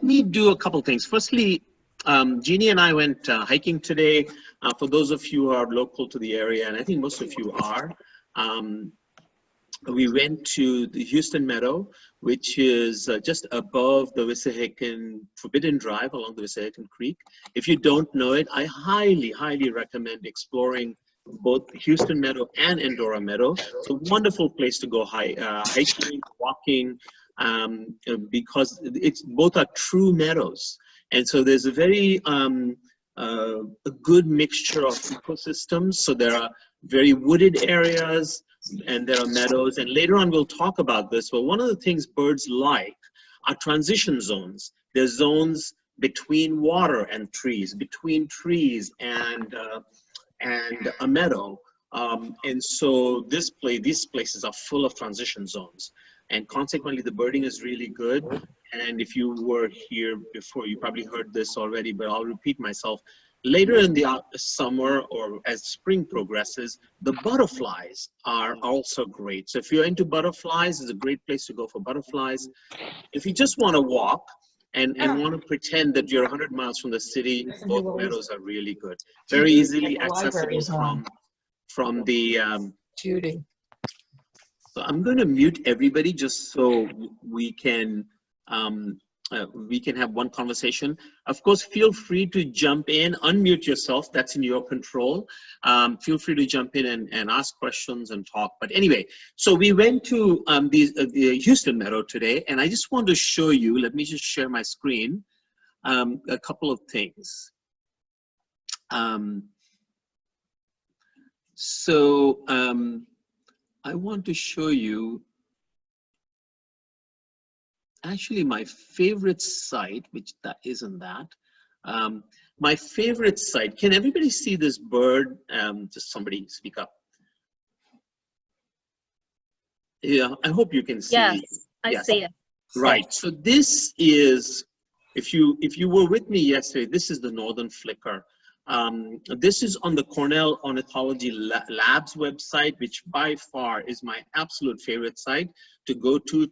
Me do a couple things. Firstly, Jeannie and I went hiking today. For those of you who are local to the area, and I think most of you are, we went to the Houston Meadow, which is just above the Wissahickon Forbidden Drive along the Wissahickon Creek. If you don't know it, I highly, highly recommend exploring both Houston Meadow and Endora Meadow. It's a wonderful place to go hiking, walking, because it's both are true meadows. And so there's a very a good mixture of ecosystems. So there are very wooded areas, and there are meadows, and later on we'll talk about this. But one of the things birds like are transition zones. They're zones between water and trees, between trees and a meadow. And so these places are full of transition zones, and consequently the birding is really good. And if you were here before, you probably heard this already, but I'll repeat myself. Later in the summer, or as spring progresses, the butterflies are also great. So if you're into butterflies, it's a great place to go for butterflies. If you just want to walk and want to pretend that you're 100 miles from the city, both meadows are really good. Very easily accessible from the... Judy. So I'm going to mute everybody just so we can have one conversation. Of course, feel free to jump in, unmute yourself. That's in your control. Feel free to jump in and ask questions and talk. But anyway, so we went to the Houston Meadow today, and I just want to show you, let me just share my screen, a couple of things. I want to show you actually my favorite site, which that isn't that. My favorite site, can everybody see this bird? Just somebody speak up. Yeah, I hope you can see. Yes, I see it. Right, so this is, if you were with me yesterday, this is the northern flicker. This is on the Cornell Ornithology Labs website, which by far is my absolute favorite site to go to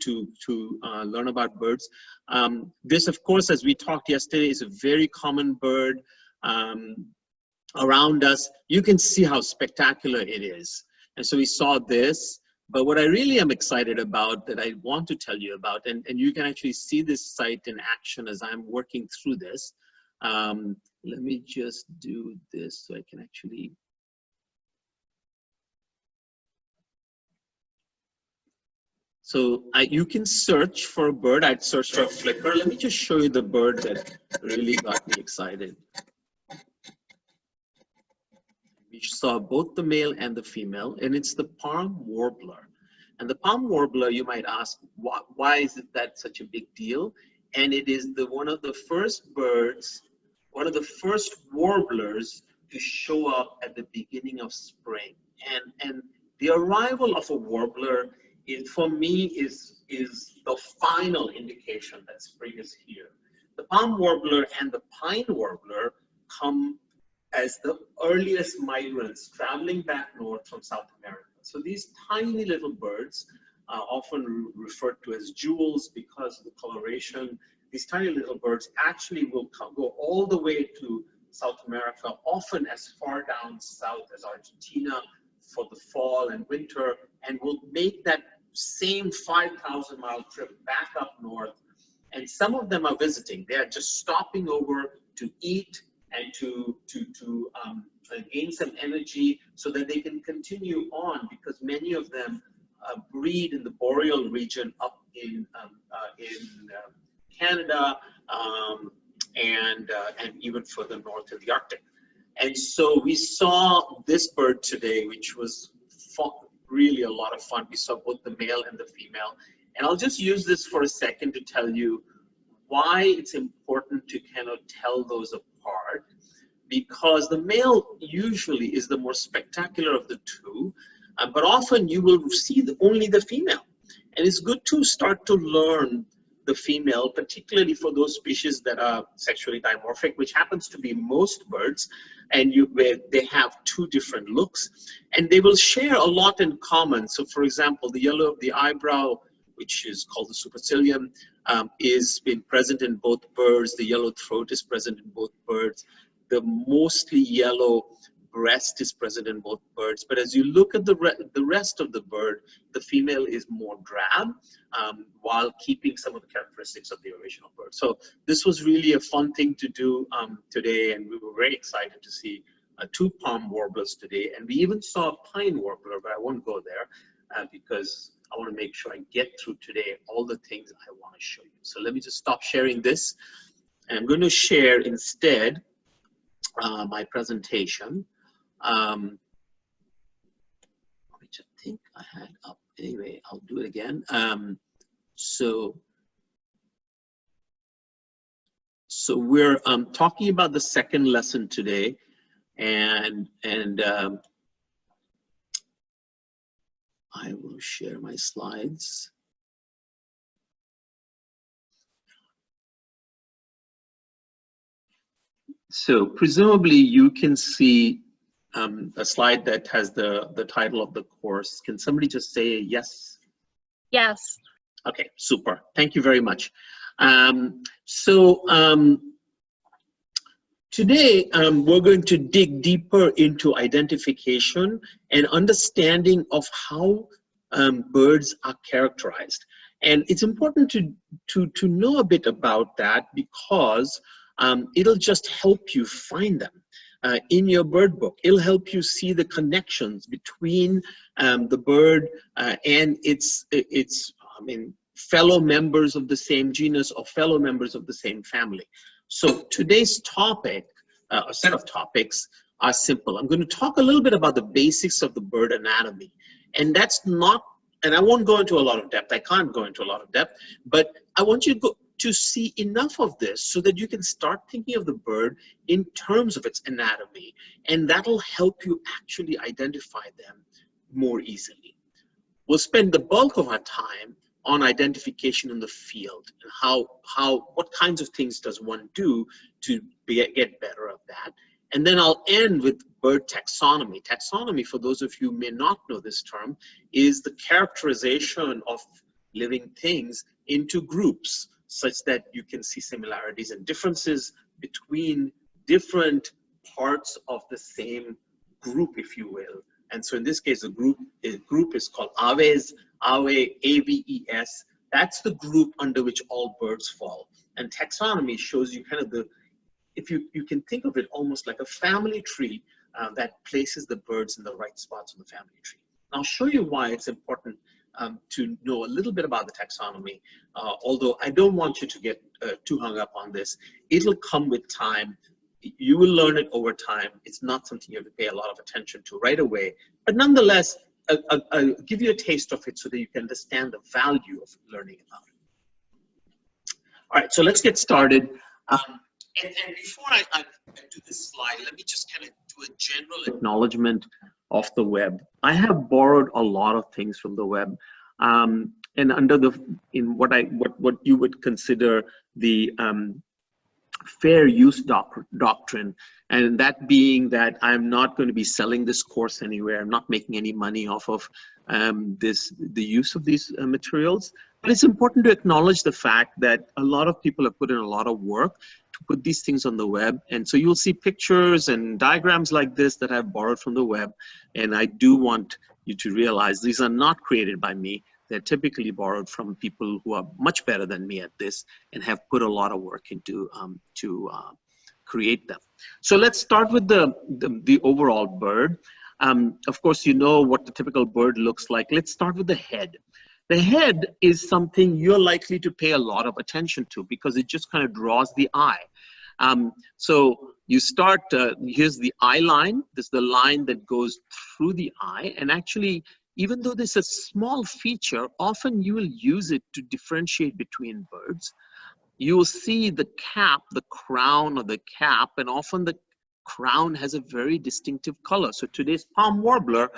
learn about birds. This, of course, as we talked yesterday, is a very common bird around us. You can see how spectacular it is. And so we saw this, but what I really am excited about that I want to tell you about, and you can actually see this site in action as I'm working through this. Let me just do this so I can actually. So you can search for a bird. I'd search for a flicker. Let me just show you the bird that really got me excited. We saw both the male and the female, and it's the palm warbler. And the palm warbler, you might ask, why is that such a big deal? And it is one of the first birds, one of the first warblers to show up at the beginning of spring. And the arrival of a warbler, for me, is the final indication that spring is here. The palm warbler and the pine warbler come as the earliest migrants traveling back north from South America. So these tiny little birds, often referred to as jewels because of the coloration, these tiny little birds actually will go all the way to South America, often as far down south as Argentina for the fall and winter, and will make that same 5,000-mile trip back up north. And some of them are visiting. They are just stopping over to eat and to gain some energy so that they can continue on, because many of them breed in the boreal region up in Canada, and even further north in the Arctic. And so we saw this bird today, which was really a lot of fun. We saw both the male and the female. And I'll just use this for a second to tell you why it's important to kind of tell those apart. Because the male usually is the more spectacular of the two, but often you will see only the female. And it's good to start to learn the female, particularly for those species that are sexually dimorphic, which happens to be most birds, and where they have two different looks, and they will share a lot in common. So for example, the yellow of the eyebrow which is called the supercilium, is been present in both birds. The yellow throat is present in both birds. The mostly yellow breast is present in both birds. But as you look at the rest of the bird, the female is more drab, while keeping some of the characteristics of the original bird. So this was really a fun thing to do today, and we were very excited to see two palm warblers today. And we even saw a pine warbler, but I won't go there because I want to make sure I get through today all the things I want to show you. So let me just stop sharing this. And I'm going to share instead my presentation, which I think I had up. Anyway, I'll do it again. So we're talking about the second lesson today, and I will share my slides. So presumably you can see a slide that has the title of the course. Can somebody just say yes? Yes. Okay, super. Thank you very much. Today we're going to dig deeper into identification and understanding of how birds are characterized. And it's important to know a bit about that, because it'll just help you find them in your bird book. It'll help you see the connections between the bird and its fellow members of the same genus or fellow members of the same family. So today's topic, a set of topics, are simple. I'm going to talk a little bit about the basics of the bird anatomy, and that's not, and I won't go into a lot of depth. I can't go into a lot of depth, but I want you to see enough of this so that you can start thinking of the bird in terms of its anatomy, and that'll help you actually identify them more easily. We'll spend the bulk of our time on identification in the field and what kinds of things does one do to get better at that. And then I'll end with bird taxonomy. Taxonomy, for those of you who may not know this term, is the characterization of living things into groups such that you can see similarities and differences between different parts of the same group, if you will. And so in this case, the group is called aves, A-V-E-S. That's the group under which all birds fall. And taxonomy shows you kind of if you can think of it almost like a family tree that places the birds in the right spots on the family tree. And I'll show you why it's important to know a little bit about the taxonomy, although I don't want you to get too hung up on this. It'll come with time. You will learn it over time. It's not something you have to pay a lot of attention to right away, but nonetheless, I'll give you a taste of it so that you can understand the value of learning about it. All right, so let's get started. And before I do this slide, let me just kind of do a general acknowledgement of the web. I have borrowed a lot of things from the web, and under what you would consider the fair use doctrine, and that being that I'm not going to be selling this course anywhere. I'm not making any money off of the use of these materials. But it's important to acknowledge the fact that a lot of people have put in a lot of work to put these things on the web. And so you'll see pictures and diagrams like this that I've borrowed from the web. And I do want you to realize these are not created by me. They're typically borrowed from people who are much better than me at this and have put a lot of work into to create them. So let's start with the overall bird. Of course, you know what the typical bird looks like. Let's start with the head. The head is something you're likely to pay a lot of attention to because it just kind of draws the eye. So you start, here's the eye line. This is the line that goes through the eye. And actually, even though this is a small feature, often you will use it to differentiate between birds. You will see the cap, the crown of the cap, and often the crown has a very distinctive color. So today's palm warbler,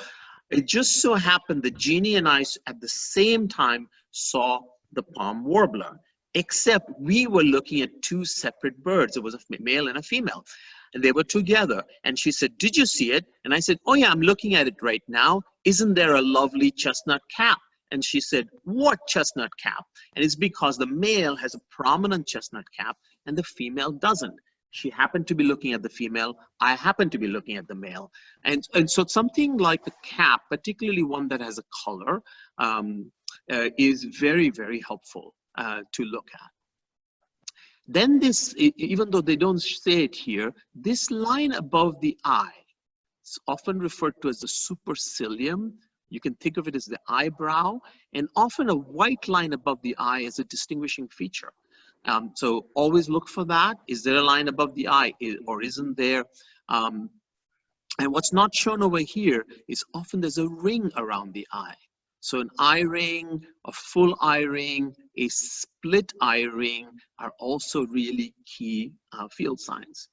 it just so happened that Jeannie and I at the same time saw the palm warbler, except we were looking at two separate birds. It was a male and a female, and they were together. And she said, "Did you see it?" And I said, "Oh yeah, I'm looking at it right now. Isn't there a lovely chestnut cap?" And she said, what chestnut cap? And it's because the male has a prominent chestnut cap and the female doesn't. She happened to be looking at the female. I happen to be looking at the male. And so something like a cap, particularly one that has a color, is very, very helpful to look at. Then this, even though they don't say it here, this line above the eye, it's often referred to as the supercilium. You can think of it as the eyebrow, and often a white line above the eye is a distinguishing feature. So always look for that. Is there a line above the eye or isn't there? And what's not shown over here is often there's a ring around the eye. So an eye ring, a full eye ring, a split eye ring are also really key field signs.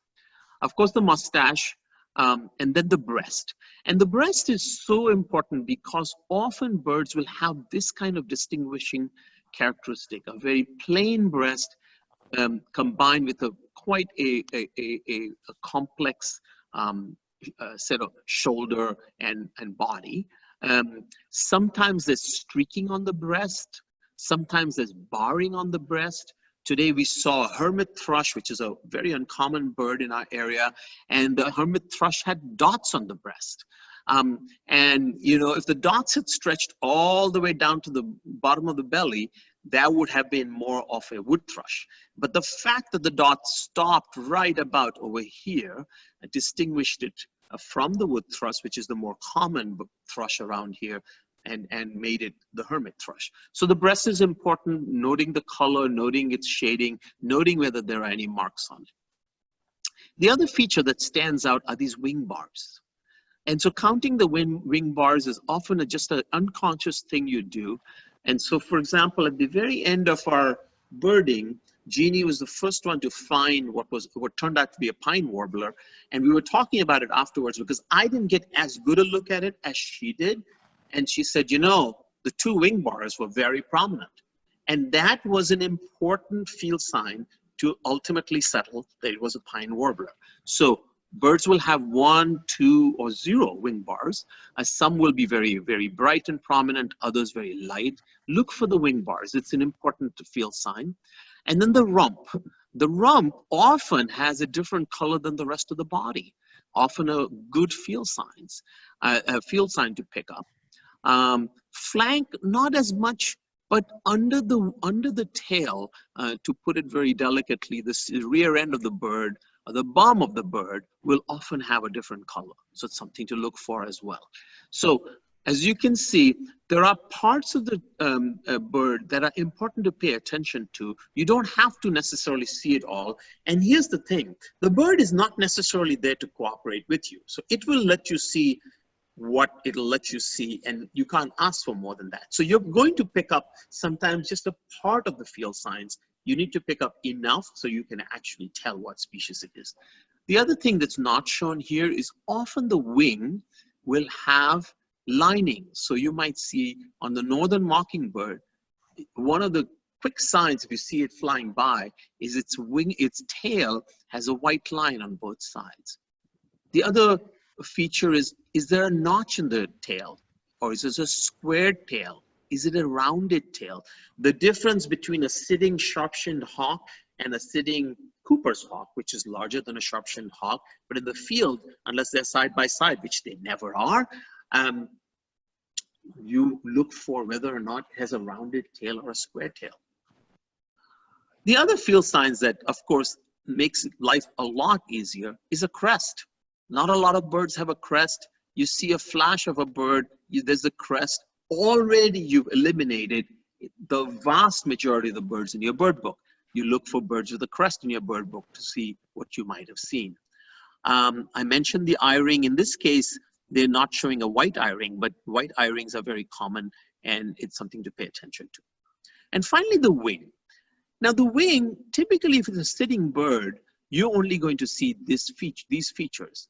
Of course, the mustache, and then the breast. And the breast is so important because often birds will have this kind of distinguishing characteristic, a very plain breast combined with quite a complex set of shoulder and body. Sometimes there's streaking on the breast. Sometimes there's barring on the breast. Today we saw a hermit thrush, which is a very uncommon bird in our area, and the hermit thrush had dots on the breast. And you know, if the dots had stretched all the way down to the bottom of the belly, that would have been more of a wood thrush. But the fact that the dots stopped right about over here distinguished it from the wood thrush, which is the more common thrush around here, and made it the hermit thrush. So the breast is important, noting the color, noting its shading, noting whether there are any marks on it. The other feature that stands out are these wing bars. And so counting the wing bars is often just an unconscious thing you do. And so, for example, at the very end of our birding, Jeannie was the first one to find what turned out to be a pine warbler. And we were talking about it afterwards because I didn't get as good a look at it as she did. And she said, you know, the two wing bars were very prominent. And that was an important field sign to ultimately settle that it was a pine warbler. So birds will have 1, 2, or 0 wing bars. Some will be very, very bright and prominent, others very light. Look for the wing bars. It's an important field sign. And then the rump. The rump often has a different color than the rest of the body. Often a good field sign to pick up. Flank, not as much, but under the tail, to put it very delicately, the rear end of the bird, or the bum of the bird will often have a different color. So it's something to look for as well. So as you can see, there are parts of the bird that are important to pay attention to. You don't have to necessarily see it all. And here's the thing, the bird is not necessarily there to cooperate with you. So it will let you see what it'll let you see, and you can't ask for more than that. So you're going to pick up sometimes just a part of the field signs. You need to pick up enough so you can actually tell what species it is. The other thing that's not shown here is often the wing will have lining. So you might see on the northern mockingbird, one of the quick signs if you see it flying by is its tail has a white line on both sides. The other feature is there a notch in the tail, or is it a squared tail? Is it a rounded tail? The difference between a sitting sharp-shinned hawk and a sitting Cooper's hawk, which is larger than a sharp-shinned hawk, but in the field, unless they're side by side, which they never are, you look for whether or not it has a rounded tail or a square tail. The other field signs that, of course, makes life a lot easier is a crest. Not a lot of birds have a crest. You see a flash of a bird, there's a crest. Already you've eliminated the vast majority of the birds in your bird book. You look for birds with a crest in your bird book to see what you might have seen. I mentioned the eye ring. In this case, they're not showing a white eye ring, but white eye rings are very common, and it's something to pay attention to. And finally, the wing. Now, the wing, typically, if it's a sitting bird, you're only going to see these features.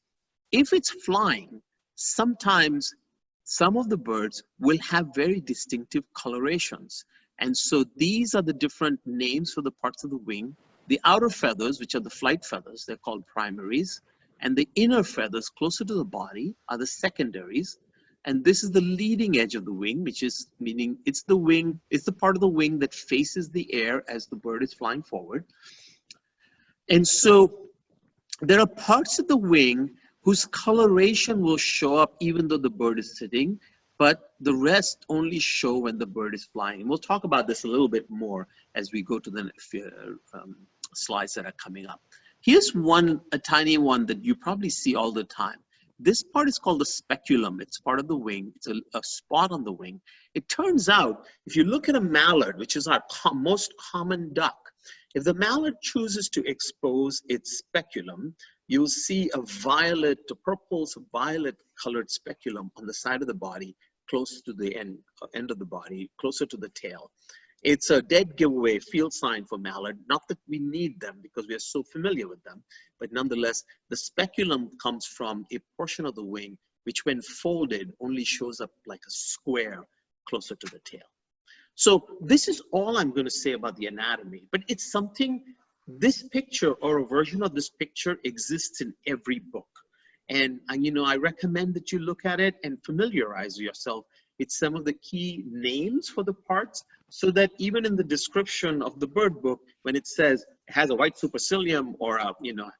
If it's flying, sometimes some of the birds will have very distinctive colorations. And so these are the different names for the parts of the wing. The outer feathers, which are the flight feathers, they're called primaries. And the inner feathers closer to the body are the secondaries. And this is the leading edge of the wing, which is meaning it's the wing, it's the part of the wing that faces the air as the bird is flying forward. And so there are parts of the wing whose coloration will show up even though the bird is sitting, but the rest only show when the bird is flying. And we'll talk about this a little bit more as we go to the slides that are coming up. Here's one, a tiny one that you probably see all the time. This part is called the speculum. It's part of the wing. It's a spot on the wing. It turns out, if you look at a mallard, which is our most common duck, if the mallard chooses to expose its speculum, you'll see a violet, a purple, violet colored speculum on the side of the body, close to the end of the body, closer to the tail. It's a dead giveaway field sign for mallard. Not that we need them because we are so familiar with them, but nonetheless, the speculum comes from a portion of the wing which when folded only shows up like a square closer to the tail. So this is all I'm going to say about the anatomy, but it's something, this picture or a version of this picture exists in every book. And you know, I recommend that you look at it and familiarize yourself with some of the key names for the parts, so that even in the description of the bird book, when it says it has a white supercilium or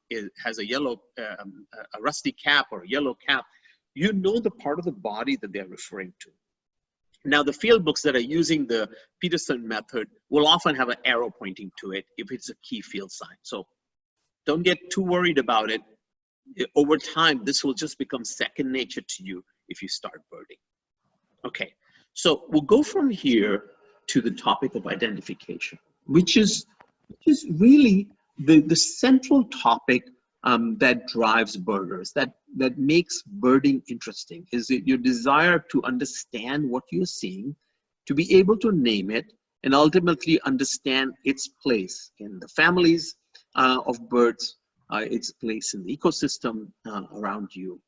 it has a yellow, a rusty cap or a yellow cap, you know the part of the body that they're referring to. Now, the field books that are using the Peterson method will often have an arrow pointing to it if it's a key field sign. So don't get too worried about it. Over time, this will just become second nature to you if you start birding. Okay, so we'll go from here to the topic of identification, which is really the central topic that drives birders, that makes birding interesting, is your desire to understand what you're seeing, to be able to name it, and ultimately understand its place in the families of birds, its place in the ecosystem around you.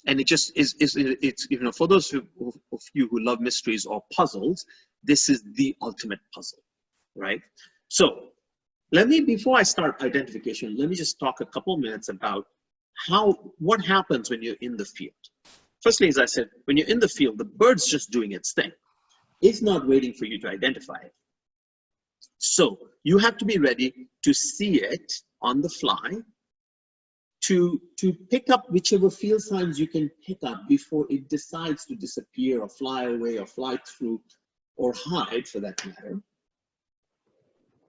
And it just it's you know, for those of you who love mysteries or puzzles, this is the ultimate puzzle, right? So let me, before I start identification, let me just talk a couple of minutes about what happens when you're in the field. Firstly, as I said, when you're in the field, the bird's just doing its thing. It's not waiting for you to identify it. So you have to be ready to see it on the fly, to pick up whichever field signs you can pick up before it decides to disappear or fly away or fly through or hide, for that matter,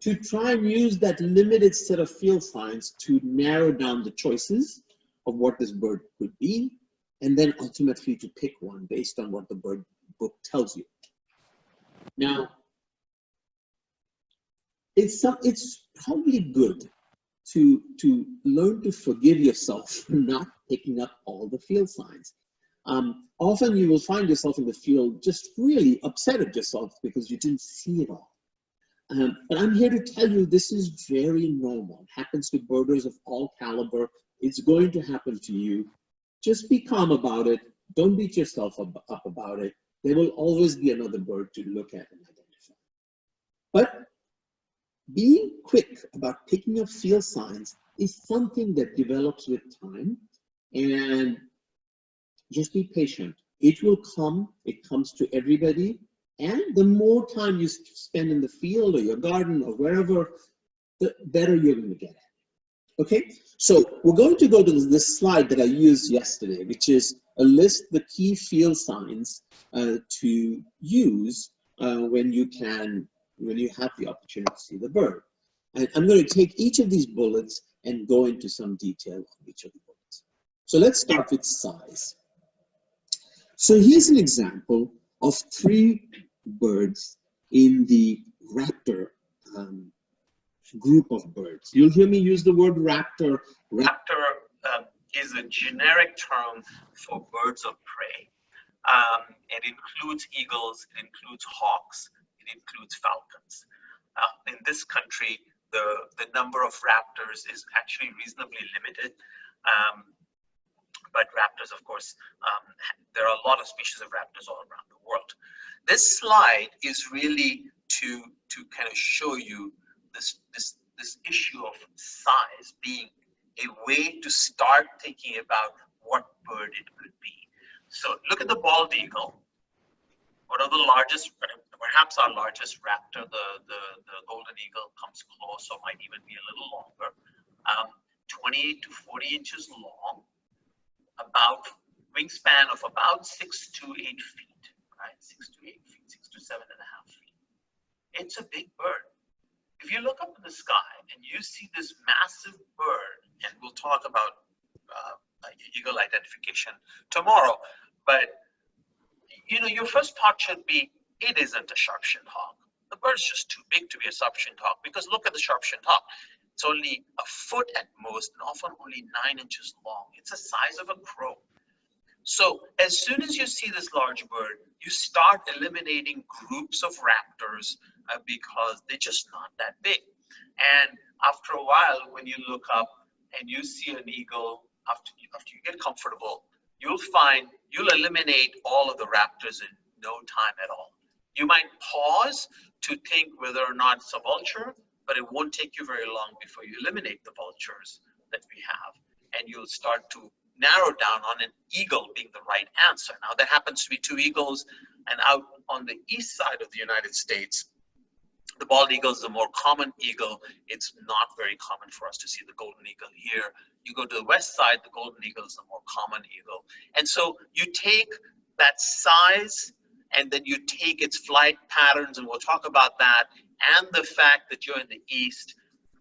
to try and use that limited set of field signs to narrow down the choices of what this bird could be, and then ultimately to pick one based on what the bird book tells you. Now, it's probably good to learn to forgive yourself for not picking up all the field signs. Often you will find yourself in the field just really upset at yourself because you didn't see it all. But I'm here to tell you this is very normal. It happens to birders of all caliber. It's going to happen to you. Just be calm about it. Don't beat yourself up about it. There will always be another bird to look at and identify. But being quick about picking up field signs is something that develops with time, and just be patient. It will come. It comes to everybody. And the more time you spend in the field or your garden or wherever, the better you're going to get at it. Okay, so we're going to go to this slide that I used yesterday, which is a list of the key field signs to use when you have the opportunity to see the bird. And I'm going to take each of these bullets and go into some detail on each of the bullets. So let's start with size. So here's an example of 3 birds in the raptor group of birds. You'll hear me use the word raptor. Raptor is a generic term for birds of prey. It includes eagles, it includes hawks, it includes falcons. In this country, the number of raptors is actually reasonably limited. But raptors, of course, there are a lot of species of raptors all around the world. This slide is really to kind of show you this issue of size being a way to start thinking about what bird it could be. So look at the bald eagle, one of the largest, perhaps our largest raptor, the golden eagle comes close or might even be a little longer, 28 to 40 inches long, about wingspan of about 6 to 8 feet, right? 6 to 8 feet, 6 to 7.5 feet. It's a big bird. If you look up in the sky and you see this massive bird, and we'll talk about eagle identification tomorrow, but your first thought should be, it isn't a sharp-shinned hawk. The bird's just too big to be a sharp-shinned hawk, because look at the sharp-shinned hawk. It's only a foot at most, and often only 9 inches long. It's the size of a crow. So as soon as you see this large bird, you start eliminating groups of raptors because they're just not that big. And after a while, when you look up and you see an eagle, after you get comfortable, you'll eliminate all of the raptors in no time at all. You might pause to think whether or not it's a vulture, but it won't take you very long before you eliminate the vultures that we have. And you'll start to narrow down on an eagle being the right answer. Now, there happens to be 2 eagles, and out on the east side of the United States, the bald eagle is the more common eagle. It's not very common for us to see the golden eagle here. You go to the west side, the golden eagle is the more common eagle. And so you take that size, and then you take its flight patterns, and we'll talk about that, and the fact that you're in the east,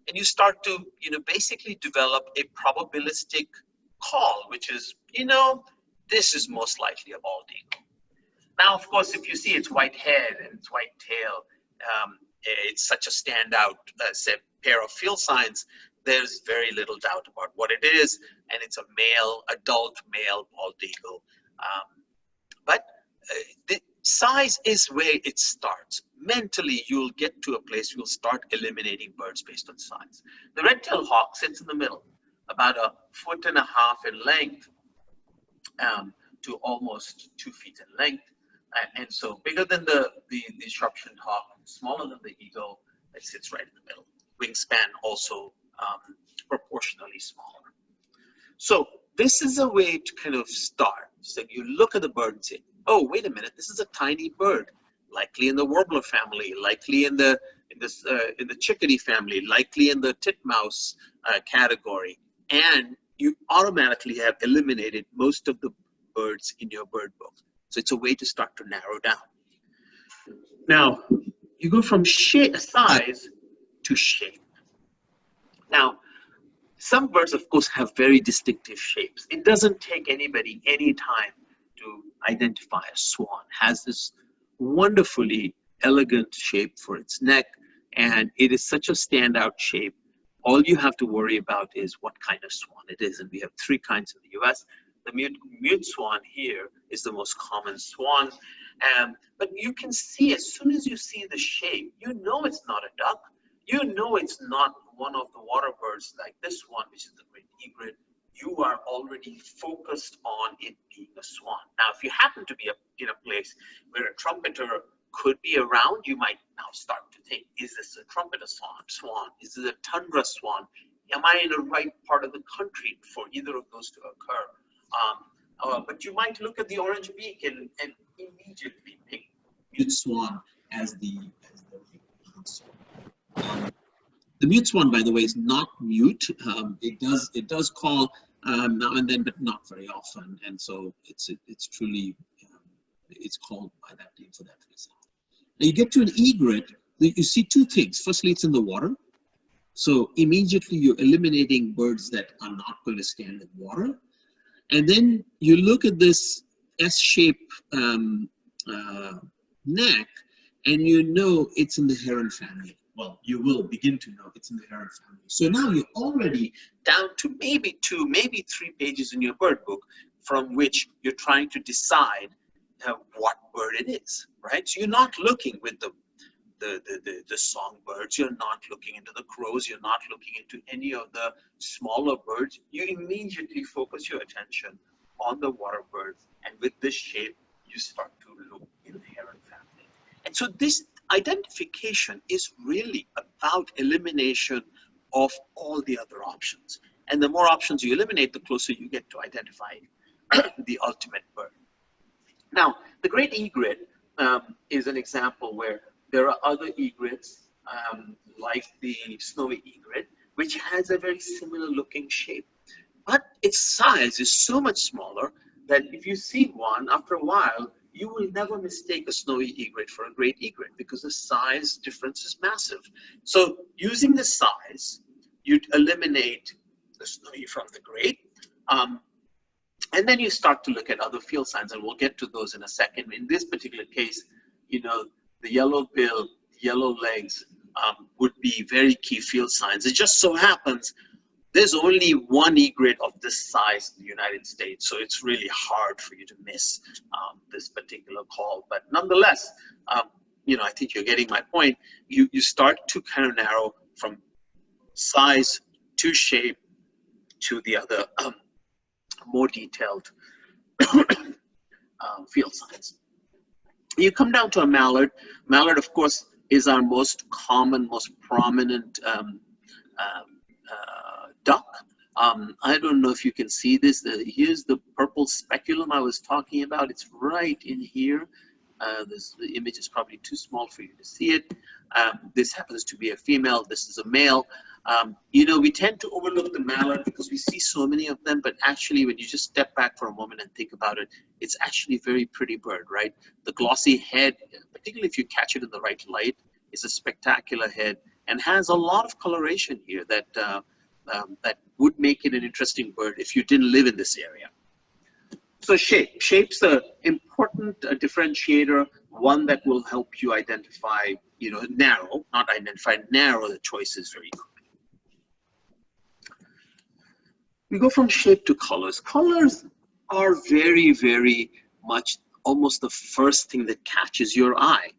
and you start to, basically develop a probabilistic call, which is, this is most likely a bald eagle. Now, of course, if you see its white head and its white tail, it's such a standout pair of field signs, there's very little doubt about what it is, and it's a adult male bald eagle. But the size is where it starts. Mentally, you'll get to a place you'll start eliminating birds based on size. The red-tailed hawk sits in the middle, about 1.5 feet in length to almost 2 feet in length. And so bigger than the sharp-shinned hawk, smaller than the eagle, it sits right in the middle. Wingspan also proportionally smaller. So this is a way to kind of start. So you look at the bird and say, oh, wait a minute, this is a tiny bird, likely in the warbler family, likely in the chickadee family, likely in the titmouse category, and you automatically have eliminated most of the birds in your bird book. So it's a way to start to narrow down. Now, you go from size to shape. Now, some birds, of course, have very distinctive shapes. It doesn't take anybody any time to identify a swan. It has this wonderfully elegant shape for its neck, and it is such a standout shape. All you have to worry about is what kind of swan it is, and we have 3 kinds in the US. The mute swan here is the most common swan, but you can see, as soon as you see the shape, you know it's not a duck. You know it's not one of the water birds like this one, which is the great egret. You are already focused on it being a swan. Now, if you happen to be in a place where a trumpeter could be around, you might now start to think, is this a trumpeter swan? Is this a tundra swan? Am I in the right part of the country for either of those to occur? But you might look at the orange beak and immediately pick mute swan as the swan. The mute swan, by the way, is not mute. It does call now and then, but not very often, and so it's truly it's called by that name for that reason. Now you get to an egret, you see 2 things. Firstly, it's in the water, so immediately you're eliminating birds that are not going to stand in water, and then you look at this S-shaped neck, and you know it's in the heron family. Well, you will begin to know it's in the heron family. So now you're already down to maybe 2, maybe 3 pages in your bird book from which you're trying to decide what bird it is, right? So you're not looking with the songbirds, you're not looking into the crows, you're not looking into any of the smaller birds. You immediately focus your attention on the water birds, and with this shape, you start to look in the heron family. And so this identification is really about elimination of all the other options. And the more options you eliminate, the closer you get to identifying the ultimate bird. Now, the great egret is an example where there are other egrets, like the snowy egret, which has a very similar looking shape. But its size is so much smaller that if you see one, after a while, you will never mistake a snowy egret for a great egret because the size difference is massive. So using the size, you'd eliminate the snowy from the great. And then you start to look at other field signs, and we'll get to those in a second. In this particular case, you know, the yellow bill, yellow legs would be very key field signs. It just so happens there's only one egret of this size in the United States, so it's really hard for you to miss this particular call. But nonetheless, you know, I think you're getting my point. You start to kind of narrow from size to shape to the other more detailed field signs. You come down to a mallard. Mallard, of course, is our most common, most prominent duck. I don't know if you can see this. Here's the purple speculum I was talking about. It's right in here. The image is probably too small for you to see it. This happens to be a female. This is a male. You know, we tend to overlook the mallard because we see so many of them, but actually when you just step back for a moment and think about it, it's actually a very pretty bird, right? The glossy head, particularly if you catch it in the right light, is a spectacular head and has a lot of coloration here that that would make it an interesting bird if you didn't live in this area. So shape's an important differentiator, one that will help you identify, you know, narrow the choices very quickly. We go from shape to colors. Colors are very, very much almost the first thing that catches your eye.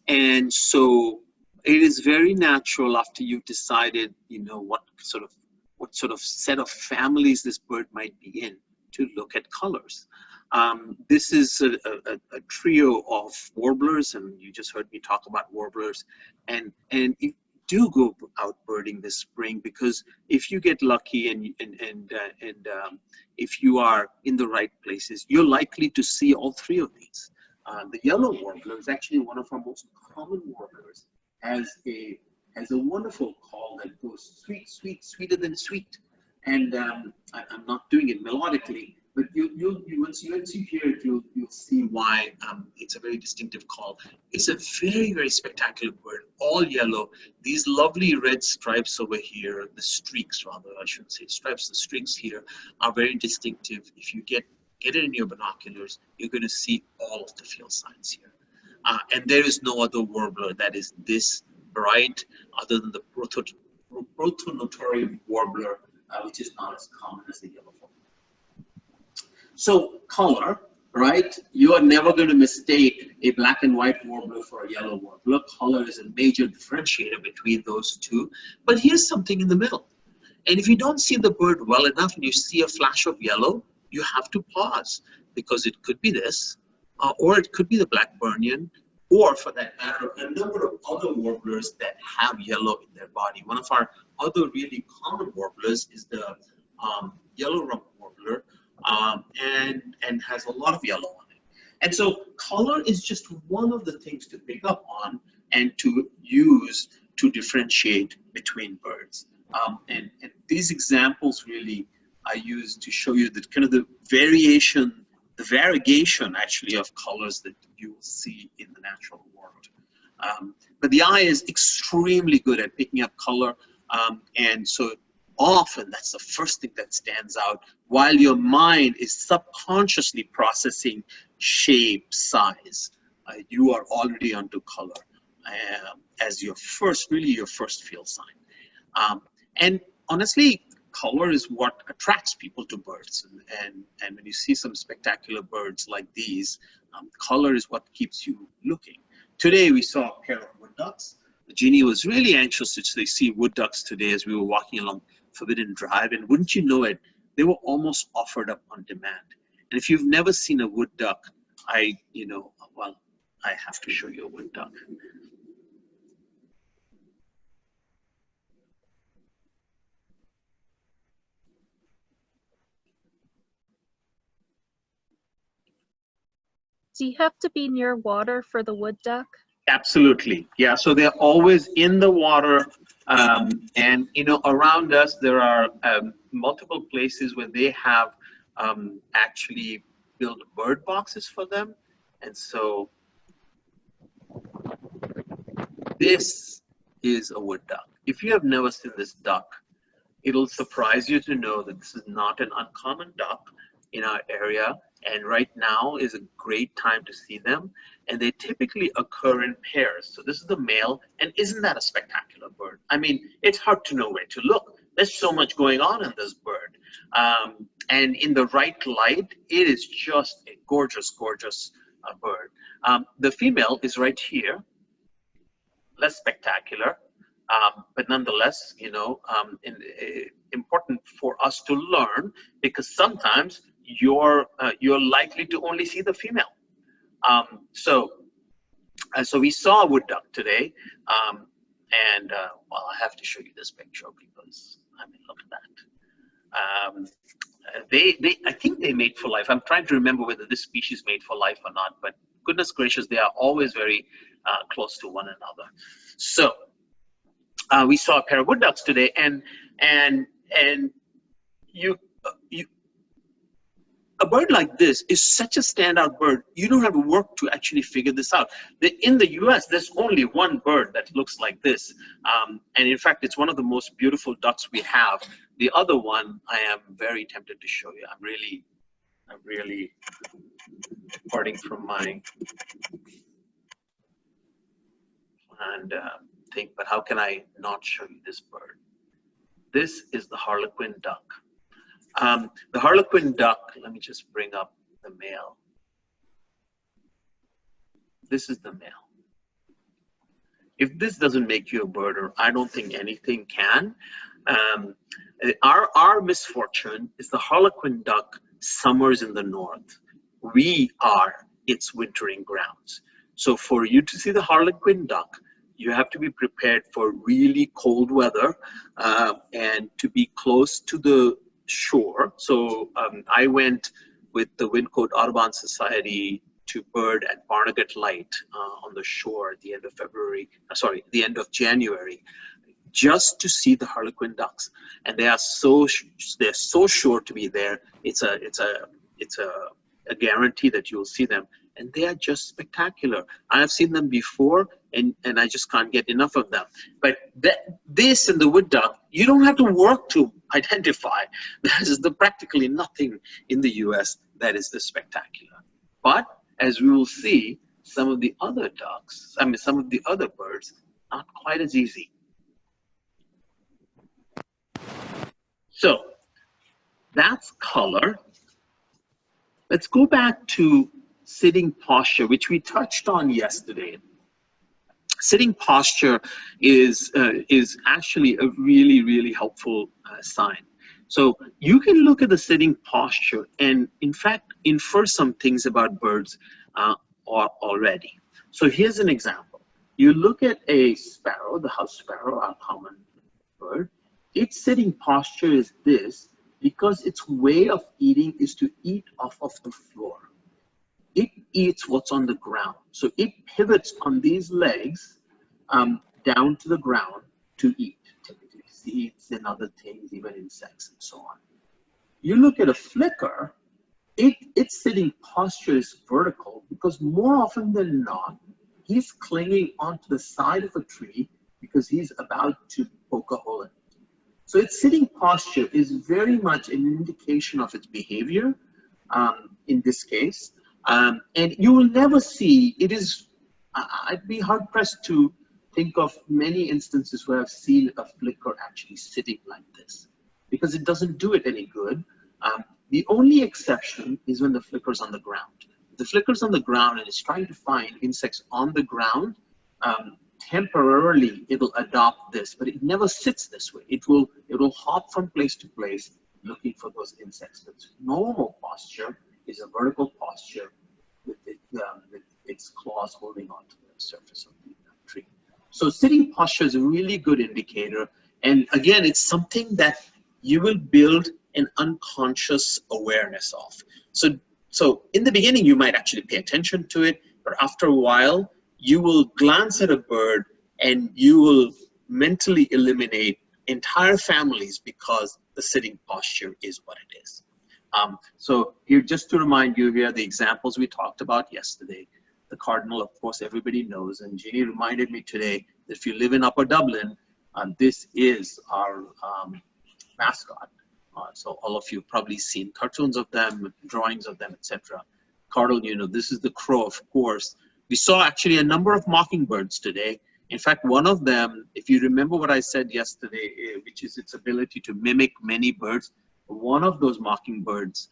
And so it is very natural after you've decided, you know, what sort of set of families this bird might be in, to look at colors. This is a trio of warblers, and you just heard me talk about warblers. And do go out birding this spring, because if you get lucky and if you are in the right places, you're likely to see all three of these. The yellow warbler is actually one of our most common warblers. Has a wonderful call that goes sweet, sweet, sweeter than sweet. And I'm not doing it melodically, but once you hear it, you'll see why it's a very distinctive call. It's a very, very spectacular bird, all yellow. These lovely red stripes over here, the streaks rather, I shouldn't say stripes, the streaks here are very distinctive. If you get it in your binoculars, you're going to see all of the field signs here. And there is no other warbler that is this bright other than the protonotorium warbler, which is not as common as the yellow warbler. So color, right? You are never going to mistake a black and white warbler for a yellow warbler. Color is a major differentiator between those two. But here's something in the middle. And if you don't see the bird well enough and you see a flash of yellow, you have to pause, because it could be this, or it could be the Blackburnian, or for that matter, a number of other warblers that have yellow in their body. One of our other really common warblers is the yellow rump warbler, and has a lot of yellow on it. And so color is just one of the things to pick up on and to use to differentiate between birds. And these examples really I use to show you the kind of the variation, the variegation actually of colors that you will see in the natural world. But the eye is extremely good at picking up color, and so often that's the first thing that stands out, while your mind is subconsciously processing shape, size. You are already onto color as your first field sign. And honestly, color is what attracts people to birds. And when you see some spectacular birds like these, color is what keeps you looking. Today we saw a pair of wood ducks. Jeannie was really anxious to see wood ducks today as we were walking along Forbidden Drive, and wouldn't you know it, they were almost offered up on demand. And if you've never seen a wood duck, I have to show you a wood duck. Do you have to be near water for the wood duck? Absolutely, yeah. So they're always in the water, and around us there are multiple places where they have actually built bird boxes for them, and so this is a wood duck. If you have never seen this duck, it'll surprise you to know that this is not an uncommon duck in our area, and right now is a great time to see them, and they typically occur in pairs. So this is the male, and isn't that a spectacular bird? I mean, it's hard to know where to look. There's so much going on in this bird, and in the right light, it is just a gorgeous, gorgeous bird. The female is right here, less spectacular, but nonetheless, important for us to learn, because sometimes you're likely to only see the female. So we saw a wood duck today, and well, I have to show you this picture because I mean, look at that. I think they mate for life. I'm trying to remember whether this species mate for life or not, but goodness gracious, they are always very close to one another. So we saw a pair of wood ducks today, and a bird like this is such a standout bird. You don't have to work to actually figure this out. In the US, there's only one bird that looks like this. And in fact, it's one of the most beautiful ducks we have. The other one, I am very tempted to show you. I'm really parting from my planned thing, but how can I not show you this bird? This is the harlequin duck. The harlequin duck, let me just bring up the male. This is the male. If this doesn't make you a birder, I don't think anything can. Our misfortune is the harlequin duck summers in the north. We are its wintering grounds. So for you to see the harlequin duck, you have to be prepared for really cold weather and to be close to the shore. So I went with the Windcote Audubon Society to bird at Barnegat Light on the shore at the end of the end of January, just to see the harlequin ducks. And they're so sure to be there. It's a guarantee that you'll see them, and they are just spectacular. I have seen them before, and I just can't get enough of them. But this and the wood duck, you don't have to work to identify. There's practically nothing in the US that is this spectacular. But as we will see, some of the other ducks, some of the other birds, not quite as easy. So that's color. Let's go back to sitting posture, which we touched on yesterday. Sitting posture is actually a really, really helpful sign. So you can look at the sitting posture and, in fact, infer some things about birds already. So here's an example. You look at a sparrow, the house sparrow, our common bird. Its sitting posture is this because its way of eating is to eat off of the floor. It eats what's on the ground. So it pivots on these legs down to the ground to eat, typically seeds and other things, even insects and so on. You look at a flicker, its sitting posture is vertical because more often than not, he's clinging onto the side of a tree because he's about to poke a hole in it. So its sitting posture is very much an indication of its behavior in this case. And you will never see, I'd be hard pressed to think of many instances where I've seen a flicker actually sitting like this, because it doesn't do it any good. The only exception is when the flicker's on the ground. If the flicker's on the ground and it's trying to find insects on the ground, temporarily it'll adopt this, but it never sits this way. It will hop from place to place looking for those insects. But normal posture is a vertical posture with its claws holding onto the surface of the tree. So sitting posture is a really good indicator. And again, it's something that you will build an unconscious awareness of. So So in the beginning, you might actually pay attention to it, but after a while, you will glance at a bird and you will mentally eliminate entire families because the sitting posture is what it is. So here, just to remind you, here are the examples we talked about yesterday. The cardinal, of course, everybody knows, and Jeannie reminded me today that if you live in Upper Dublin, this is our mascot. So all of you have probably seen cartoons of them, drawings of them, etc. Cardinal, you know, this is the crow, of course. We saw actually a number of mockingbirds today. In fact, one of them, if you remember what I said yesterday, which is its ability to mimic many birds, one of those mockingbirds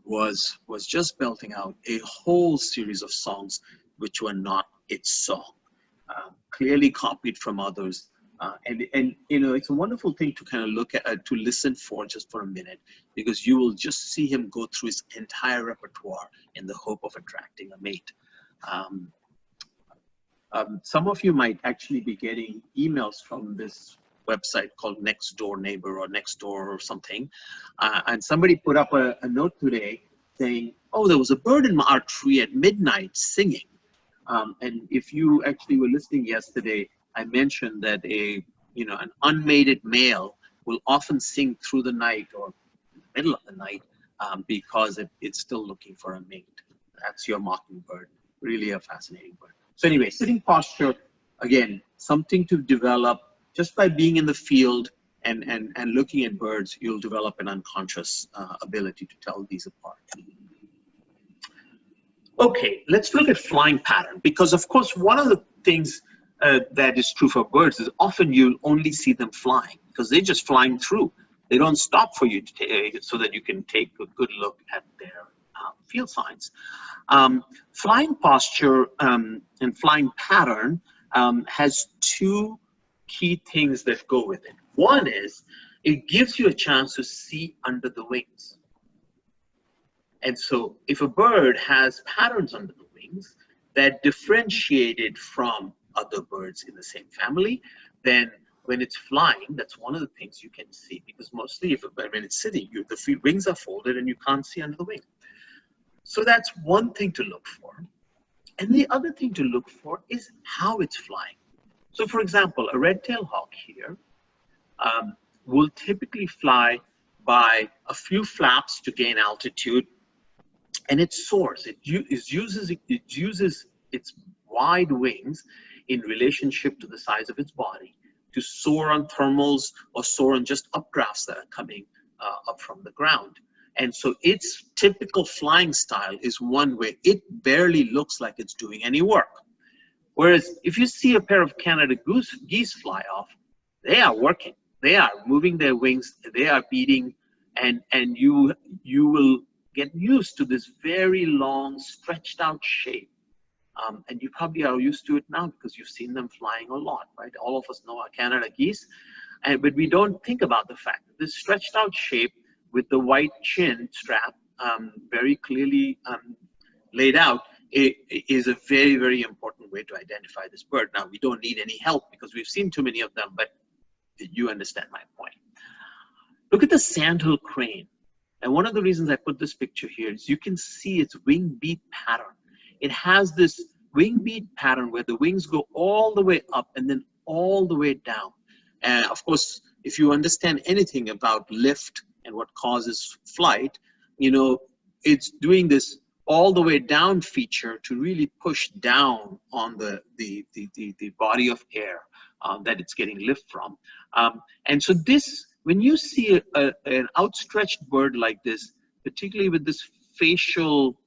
was just belting out a whole series of songs which were not its song, clearly copied from others. And you know, it's a wonderful thing to kind of look at, to listen for just for a minute, because you will just see him go through his entire repertoire in the hope of attracting a mate. Some of you might actually be getting emails from this website called Next Door Neighbor or Next Door or something. And somebody put up a note today saying, oh, there was a bird in our tree at midnight singing. And if you actually were listening yesterday, I mentioned that an unmated male will often sing through the night or in the middle of the night because it's still looking for a mate. That's your mockingbird. Really a fascinating bird. So anyway, sitting posture, again, something to develop just by being in the field and looking at birds. You'll develop an unconscious ability to tell these apart. Okay, let's look at flying pattern, because of course one of the things that is true for birds is often you'll only see them flying because they're just flying through. They don't stop for you to so that you can take a good look at their field signs. Flying posture and flying pattern has two key things that go with it. One is it gives you a chance to see under the wings. And so if a bird has patterns under the wings that differentiate it from other birds in the same family, then when it's flying, that's one of the things you can see, because mostly when it's sitting, the wings are folded and you can't see under the wing. So that's one thing to look for. And the other thing to look for is how it's flying. So for example, a red-tailed hawk here will typically fly by a few flaps to gain altitude, and it soars. It uses its wide wings in relationship to the size of its body to soar on thermals or soar on just updrafts that are coming up from the ground. And so its typical flying style is one where it barely looks like it's doing any work. Whereas if you see a pair of Canada geese fly off, they are working. They are moving their wings, they are beating, and you will get used to this very long, stretched out shape. And you probably are used to it now because you've seen them flying a lot, right? All of us know our Canada geese, but we don't think about the fact that this stretched out shape with the white chin strap very clearly laid out is a very, very important way to identify this bird. Now, we don't need any help because we've seen too many of them, but you understand my point. Look at the sandhill crane. And one of the reasons I put this picture here is you can see its wing beat pattern. It has this wing beat pattern where the wings go all the way up and then all the way down. And of course, if you understand anything about lift and what causes flight, you know, it's doing this all the way down feature to really push down on the body of air that it's getting lift from. And so this, when you see an outstretched bird like this, particularly with this facial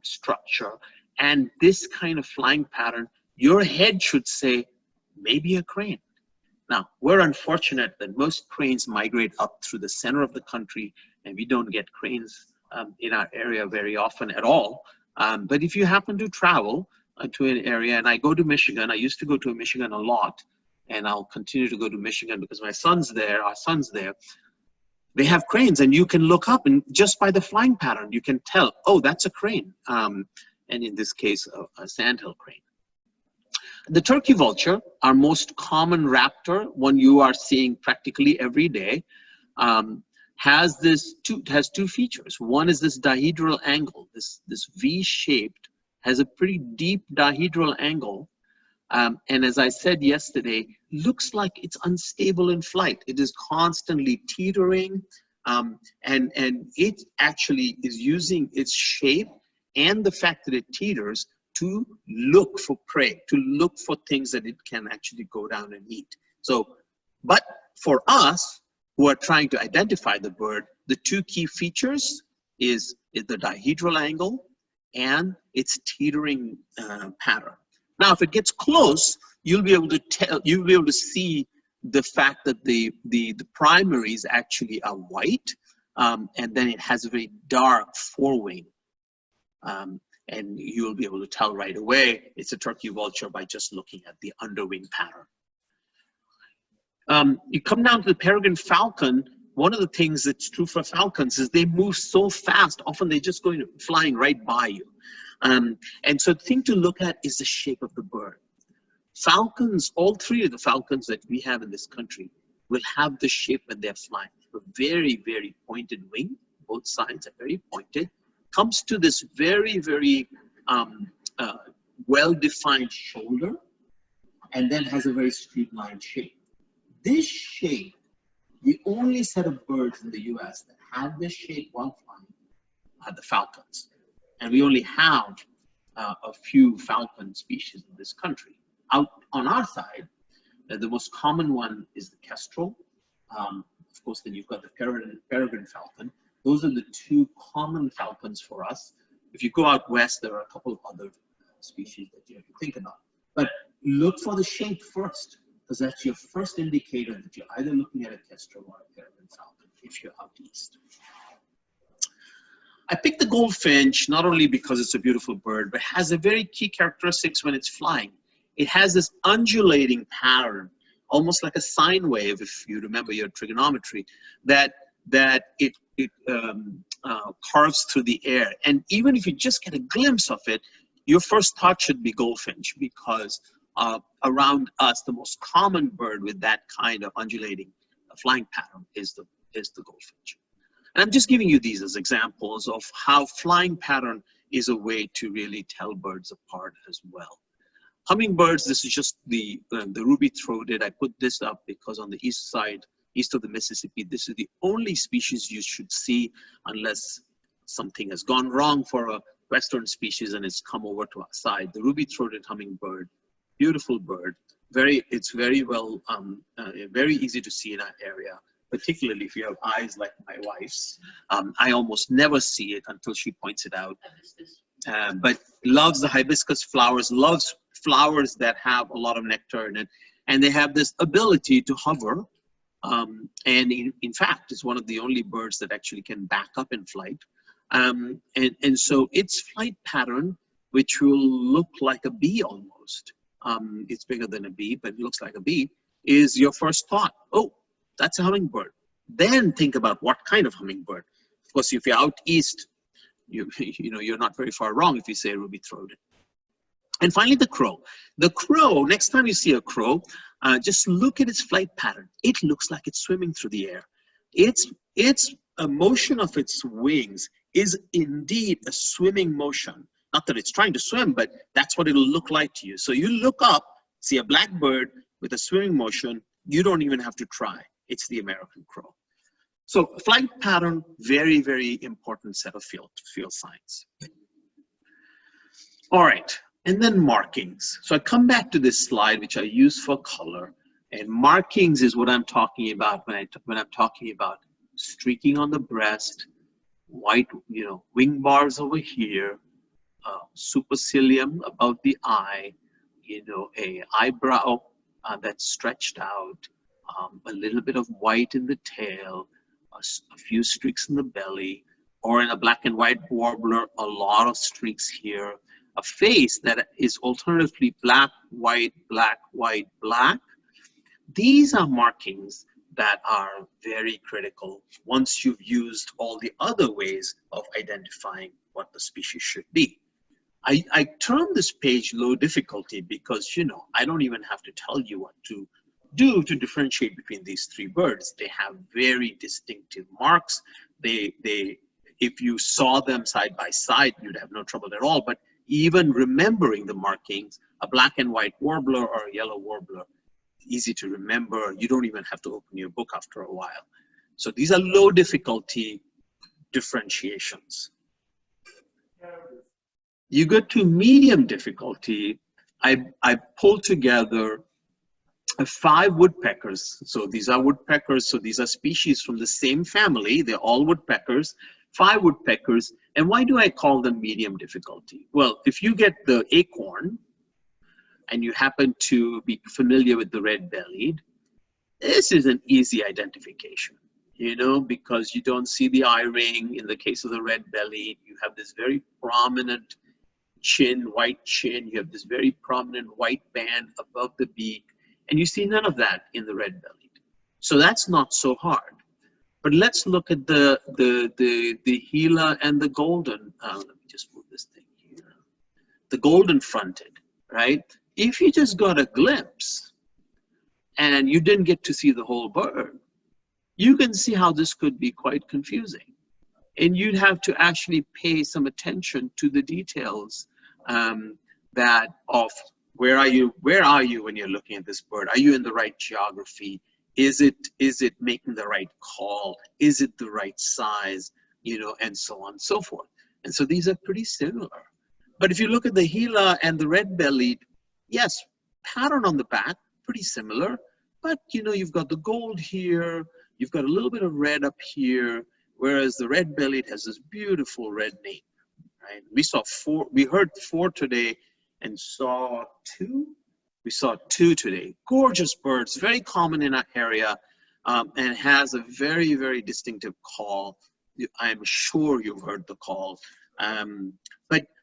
structure and this kind of flying pattern, your head should say, maybe a crane. Now, we're unfortunate that most cranes migrate up through the center of the country, and we don't get cranes in our area very often at all. But if you happen to travel to an area, and I go to Michigan, I used to go to Michigan a lot, and I'll continue to go to Michigan because my son's there, our son's there. They have cranes, and you can look up, and just by the flying pattern, you can tell, oh, that's a crane. And in this case, a sandhill crane. The turkey vulture, our most common raptor, one you are seeing practically every day. has two features. One is this dihedral angle. This V-shaped has a pretty deep dihedral angle. And as I said yesterday, looks like it's unstable in flight. It is constantly teetering, and it actually is using its shape and the fact that it teeters to look for prey, to look for things that it can actually go down and eat. So, but for us who are trying to identify the bird, the two key features is the dihedral angle and its teetering pattern. Now, if it gets close, you'll be able to see the fact that the primaries actually are white, and then it has a very dark forewing. And you'll be able to tell right away it's a turkey vulture by just looking at the underwing pattern. You come down to the peregrine falcon. One of the things that's true for falcons is they move so fast, often they're just flying right by you. And so the thing to look at is the shape of the bird. Falcons, all three of the falcons that we have in this country will have the shape when they're flying. A very, very pointed wing, both sides are very pointed. Comes to this very, very well-defined shoulder, and then has a very streamlined shape. This shape, the only set of birds in the US that have this shape while flying are the falcons. And we only have a few falcon species in this country. Out on our side, the most common one is the kestrel. Of course, then you've got the peregrine falcon. Those are the two common falcons for us. If you go out west, there are a couple of other species that you have to think about. But look for the shape first, because that's your first indicator that you're either looking at a kestrel or a peregrine falcon if you're out east. I picked the goldfinch not only because it's a beautiful bird, but has a very key characteristics when it's flying. It has this undulating pattern, almost like a sine wave, if you remember your trigonometry, that it carves through the air. And even if you just get a glimpse of it, your first thought should be goldfinch, because around us, the most common bird with that kind of undulating flying pattern is the goldfinch. And I'm just giving you these as examples of how flying pattern is a way to really tell birds apart as well. Hummingbirds, this is just the ruby-throated. I put this up because on the east side, east of the Mississippi, this is the only species you should see unless something has gone wrong for a western species and it's come over to our side. The ruby-throated hummingbird, beautiful bird. It's very well, very easy to see in our area, particularly if you have eyes like my wife's. I almost never see it until she points it out. But loves the hibiscus flowers, loves flowers that have a lot of nectar in it, and they have this ability to hover. And in fact, it's one of the only birds that actually can back up in flight. And so its flight pattern, which will look like a bee almost, it's bigger than a bee, but it looks like a bee, is your first thought. Oh, that's a hummingbird. Then think about what kind of hummingbird. Of course, if you're out east, you're not very far wrong if you say ruby-throated. And finally, the crow. The crow, next time you see a crow, just look at its flight pattern. It looks like it's swimming through the air. Its motion of its wings is indeed a swimming motion. Not that it's trying to swim, but that's what it'll look like to you. So you look up, see a black bird with a swimming motion, you don't even have to try. It's the American crow. So flight pattern, very, very important set of field signs. All right, and then markings. So I come back to this slide, which I use for color, and markings is what I'm talking about when I'm talking about streaking on the breast, white, wing bars over here, supercilium above the eye, a eyebrow that's stretched out, a little bit of white in the tail, a few streaks in the belly, or in a black and white warbler, a lot of streaks here, a face that is alternatively black, white, black, white, black. These are markings that are very critical once you've used all the other ways of identifying what the species should be. I term this page low difficulty because, I don't even have to tell you what to do to differentiate between these three birds. They have very distinctive marks. If you saw them side by side, you'd have no trouble at all. But even remembering the markings, a black and white warbler or a yellow warbler, easy to remember. You don't even have to open your book after a while. So these are low difficulty differentiations. You go to medium difficulty, I pulled together 5 woodpeckers. So these are woodpeckers. So these are species from the same family. They're all woodpeckers, 5 woodpeckers. And why do I call them medium difficulty? Well, if you get the acorn and you happen to be familiar with the red-bellied, this is an easy identification, you know, because you don't see the eye ring. In the case of the red-bellied, you have this very prominent chin, white chin. You have this very prominent white band above the beak. And you see none of that in the red-bellied. So that's not so hard. But let's look at the Gila and the golden. Let me just move this thing here. The golden fronted, right? If you just got a glimpse and you didn't get to see the whole bird, you can see how this could be quite confusing. And you'd have to actually pay some attention to the details that of where are you when you're looking at this bird? Are you in the right geography? Is it making the right call? Is it the right size? You know, and so on and so forth. And so these are pretty similar. But if you look at the Gila and the red-bellied, yes, pattern on the back, pretty similar. But you know, you've got the gold here, you've got a little bit of red up here, whereas the red-bellied has this beautiful red nape, right? We heard 4 today and saw 2. We saw 2 today. Gorgeous birds, very common in our area, and has a very, very distinctive call. I'm sure you've heard the call.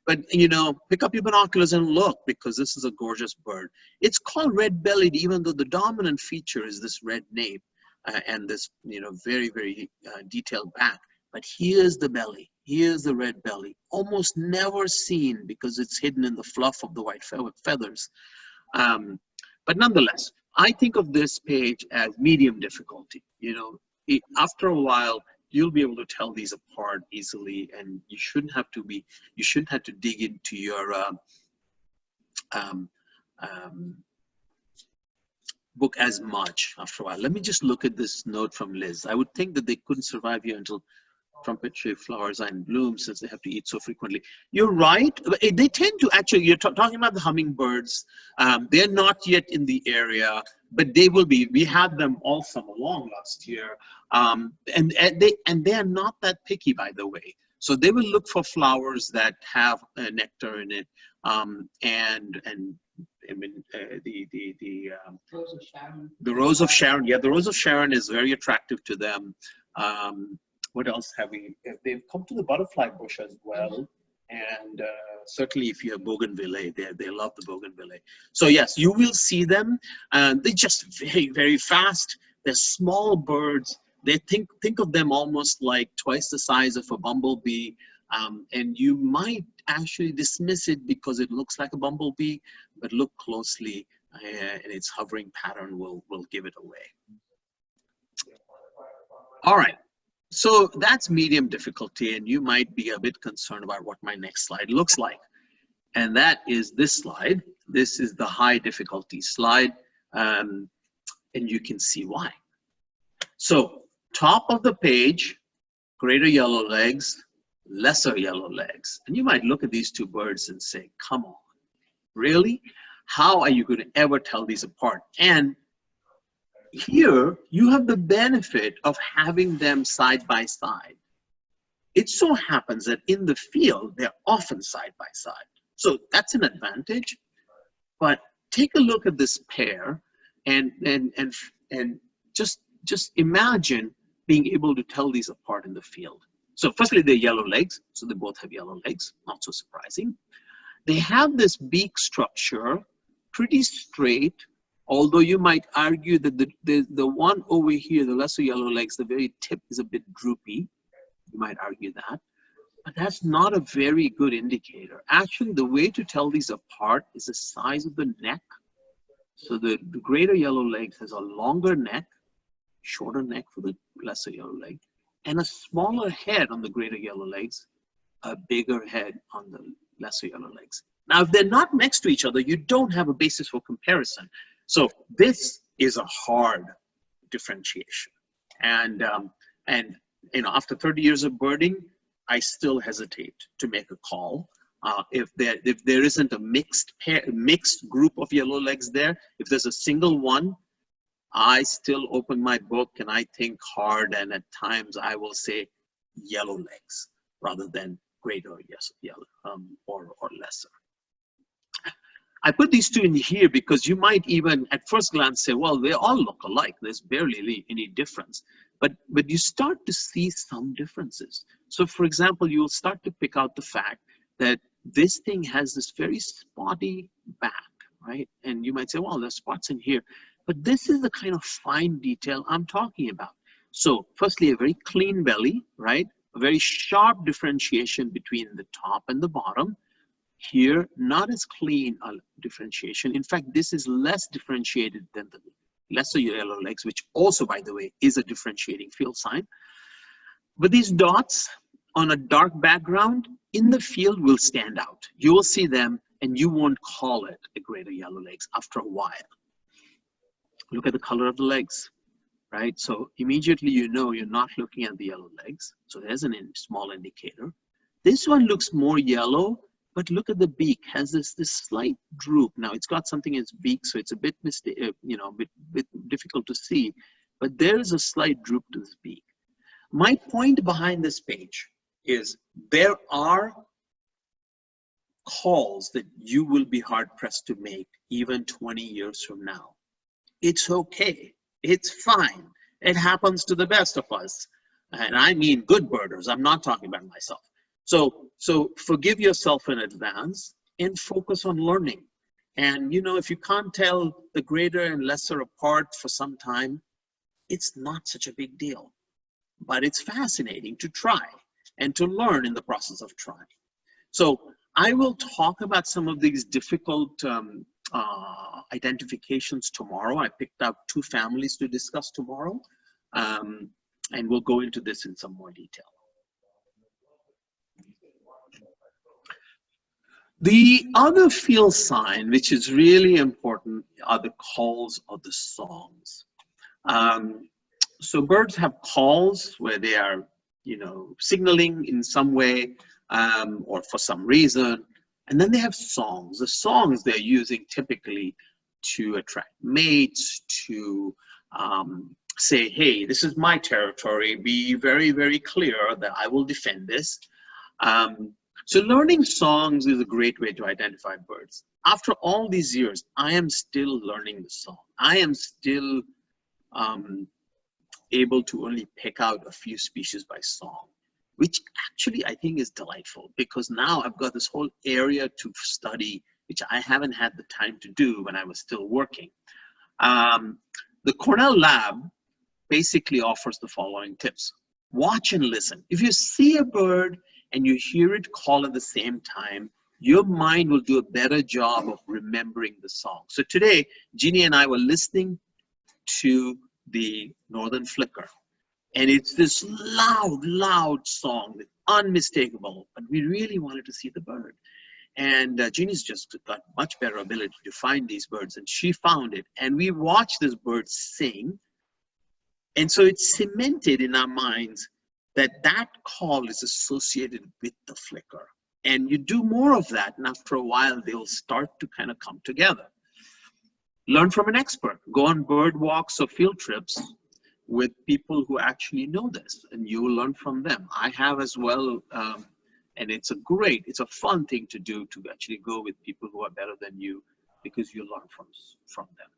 But you know, pick up your binoculars and look, because this is a gorgeous bird. It's called red-bellied, even though the dominant feature is this red nape and this, you know, very, very detailed back. But here's the belly. Here's the red belly. Almost never seen because it's hidden in the fluff of the white feathers. But nonetheless, I think of this page as medium difficulty. You know, after a while, you'll be able to tell these apart easily, and you shouldn't have to dig into your book as much after a while. Let me just look at this note from Liz. I would think that they couldn't survive here until trumpet-shaped flowers are in bloom, since they have to eat so frequently. You're right. They tend to actually, you're talking about the hummingbirds. They're not yet in the area, but they will be. We had them all summer long last year. And they are not that picky, by the way. So they will look for flowers that have nectar in it. And I mean, Rose of Sharon. The Rose of Sharon. Yeah, the Rose of Sharon is very attractive to them. What else have we? They've come to the butterfly bush as well. And certainly if you have bougainvillea, they love the bougainvillea. So yes, you will see them. They're just very, very fast. They're small birds. They think of them almost like twice the size of a bumblebee. And you might actually dismiss it because it looks like a bumblebee, but look closely and its hovering pattern will give it away. All right. So that's medium difficulty, and you might be a bit concerned about what my next slide looks like. And that is this slide. This is the high difficulty slide, and you can see why. So top of the page, greater yellow legs, lesser yellow legs. And you might look at these 2 birds and say, come on, really? How are you going to ever tell these apart? And here, you have the benefit of having them side by side. It so happens that in the field, they're often side by side. So that's an advantage. But take a look at this pair and just imagine being able to tell these apart in the field. So firstly, they're yellow legs. So they both have yellow legs, not so surprising. They have this beak structure, pretty straight. Although you might argue that the one over here, the lesser yellow legs, the very tip is a bit droopy. You might argue that. But that's not a very good indicator. Actually, the way to tell these apart is the size of the neck So the greater yellowlegs has a longer neck, shorter neck for the lesser yellowleg, and a smaller head on the greater yellowlegs, a bigger head on the lesser yellowlegs. Now, if they're not next to each other, you don't have a basis for comparison. So this is a hard differentiation. And after 30 years of birding, I still hesitate to make a call. If there isn't a mixed group of yellowlegs there, if there's a single one, I still open my book and I think hard, and at times I will say yellowlegs rather than greater yellow or lesser. I put these two in here because you might even at first glance say, well, they all look alike. There's barely any difference. But you start to see some differences. So for example, you'll start to pick out the fact that this thing has this very spotty back, right? And you might say, well, there's spots in here. But this is the kind of fine detail I'm talking about. So firstly, a very clean belly, right? A very sharp differentiation between the top and the bottom. Here, not as clean a differentiation. In fact, this is less differentiated than the lesser yellowlegs, which also, by the way, is a differentiating field sign. But these dots on a dark background in the field will stand out. You will see them and you won't call it a greater yellowlegs after a while. Look at the color of the legs, right? So immediately you know you're not looking at the yellow legs. So there's a small indicator. This one looks more yellow, but look at the beak, has this slight droop. Now it's got something in its beak, so it's a bit, bit difficult to see, but there is a slight droop to this beak. My point behind this page is there are calls that you will be hard pressed to make even 20 years from now. It's okay, it's fine. It happens to the best of us. And I mean good birders, I'm not talking about myself. So forgive yourself in advance and focus on learning. And if you can't tell the greater and lesser apart for some time, it's not such a big deal. But it's fascinating to try and to learn in the process of trying. So I will talk about some of these difficult identifications tomorrow. I picked up 2 families to discuss tomorrow, and we'll go into this in some more detail. The other field sign, which is really important, are the calls of the songs. So birds have calls where they are, signaling in some way or for some reason. And then they have songs. The songs they're using typically to attract mates, to say, hey, this is my territory. Be very, very clear that I will defend this. So learning songs is a great way to identify birds. After all these years, I am still learning the song. I am still able to only pick out a few species by song, which actually I think is delightful because now I've got this whole area to study, which I haven't had the time to do when I was still working. The Cornell lab basically offers the following tips. Watch and listen. If you see a bird and you hear it call at the same time, your mind will do a better job of remembering the song. So today, Jeannie and I were listening to the northern flicker. And it's this loud song, unmistakable, but we really wanted to see the bird. And Jeannie's just got much better ability to find these birds, and she found it. And we watched this bird sing. And so it's cemented in our minds that call is associated with the flicker. And you do more of that, and after a while, they'll start to kind of come together. Learn from an expert. Go on bird walks or field trips with people who actually know this, and you will learn from them. I have as well, and it's a fun thing to do, to actually go with people who are better than you, because you learn from them.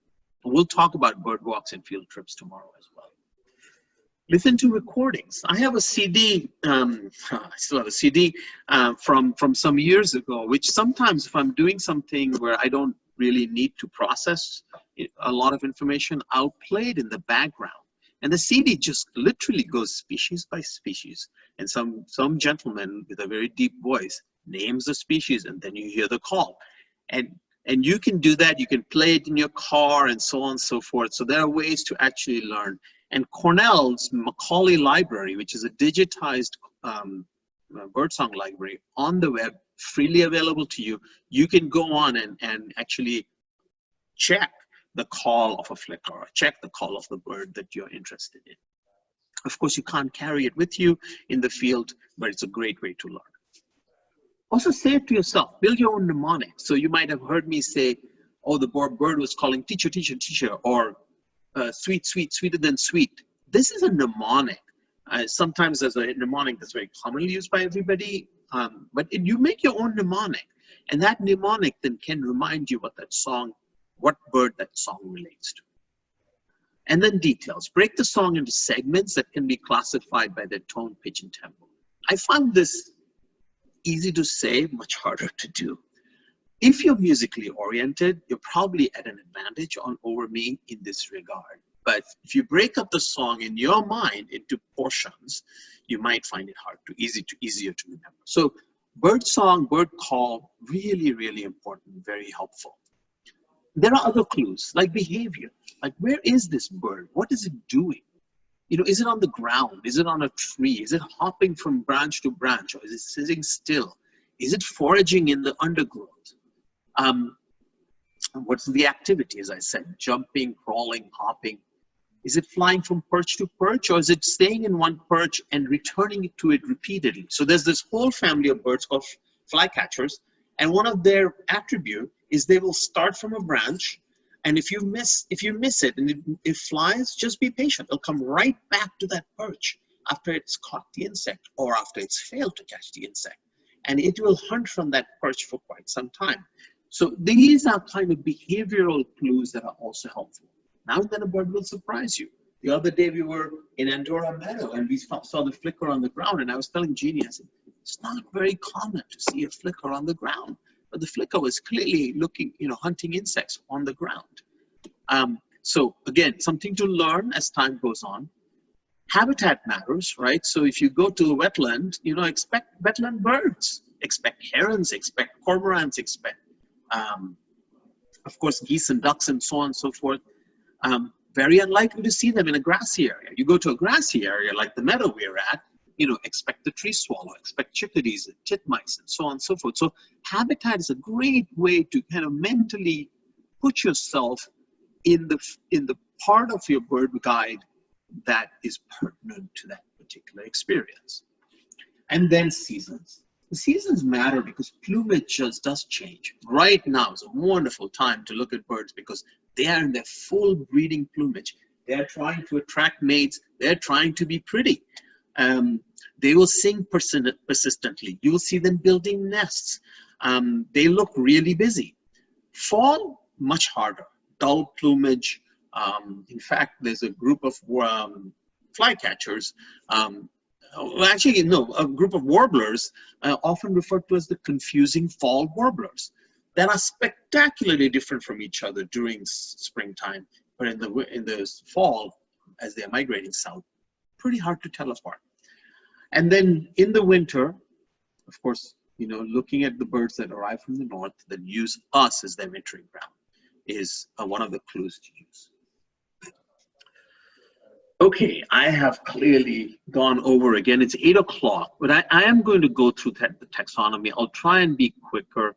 We'll talk about bird walks and field trips tomorrow as well. Listen to recordings. I have a CD, I still have a CD from some years ago, which sometimes if I'm doing something where I don't really need to process a lot of information, I'll play it in the background. And the CD just literally goes species by species. And some gentleman with a very deep voice names the species, and then you hear the call. And And you can do that. You can play it in your car and so on and so forth. So there are ways to actually learn. And Cornell's Macaulay Library, which is a digitized birdsong library on the web, freely available to you, you can go on and actually check the call of a flicker, or check the call of the bird that you're interested in. Of course, you can't carry it with you in the field, but it's a great way to learn. Also say it to yourself, build your own mnemonic. So you might have heard me say, oh, the bird was calling teacher, teacher, teacher, or sweet, sweet, sweeter than sweet. This is a mnemonic. Sometimes there's a mnemonic that's very commonly used by everybody, but you make your own mnemonic. And that mnemonic then can remind you what that song, what bird that song relates to. And then details. Break the song into segments that can be classified by their tone, pitch, and tempo. I found this easy to say, much harder to do. If you're musically oriented, you're probably at an advantage over me in this regard. But if you break up the song in your mind into portions, you might find it easier to remember. So bird song, bird call, really, really important, very helpful. There are other clues like behavior. Like, where is this bird? What is it doing? You know, is it on the ground? Is it on a tree? Is it hopping from branch to branch? Or is it sitting still? Is it foraging in the undergrowth? What's the activity, as I said? Jumping, crawling, hopping. Is it flying from perch to perch, or is it staying in one perch and returning to it repeatedly? So there's this whole family of birds called flycatchers, and one of their attributes is they will start from a branch, and if you miss it and it flies, just be patient. It'll come right back to that perch after it's caught the insect or after it's failed to catch the insect, and it will hunt from that perch for quite some time. So these are kind of behavioral clues that are also helpful. Now and then a bird will surprise you. The other day we were in Andorra Meadow and we saw the flicker on the ground, and I was telling Jeannie, I said, it's not very common to see a flicker on the ground. But the flicker was clearly looking, hunting insects on the ground. So again, something to learn as time goes on. Habitat matters, right? So if you go to a wetland, expect wetland birds, expect herons, expect cormorants, expect, of course, geese and ducks and so on and so forth. Very unlikely to see them in a grassy area. You go to a grassy area like the meadow we're at, expect the tree swallow, expect chickadees and titmice and so on and so forth. So habitat is a great way to kind of mentally put yourself in the part of your bird guide that is pertinent to that particular experience. And then seasons. The seasons matter because plumage just does change. Right now is a wonderful time to look at birds because they are in their full breeding plumage. They're trying to attract mates. They're trying to be pretty. They will sing persistently. You will see them building nests. They look really busy. Fall, much harder. Dull plumage. In fact, there's a group of flycatchers. A group of warblers, often referred to as the confusing fall warblers, that are spectacularly different from each other during springtime, but in the fall, as they're migrating south, pretty hard to tell apart. And then in the winter, of course, looking at the birds that arrive from the north that use us as their wintering ground is one of the clues to use. Okay, I have clearly gone over again. It's 8 o'clock, but I am going to go through the taxonomy. I'll try and be quicker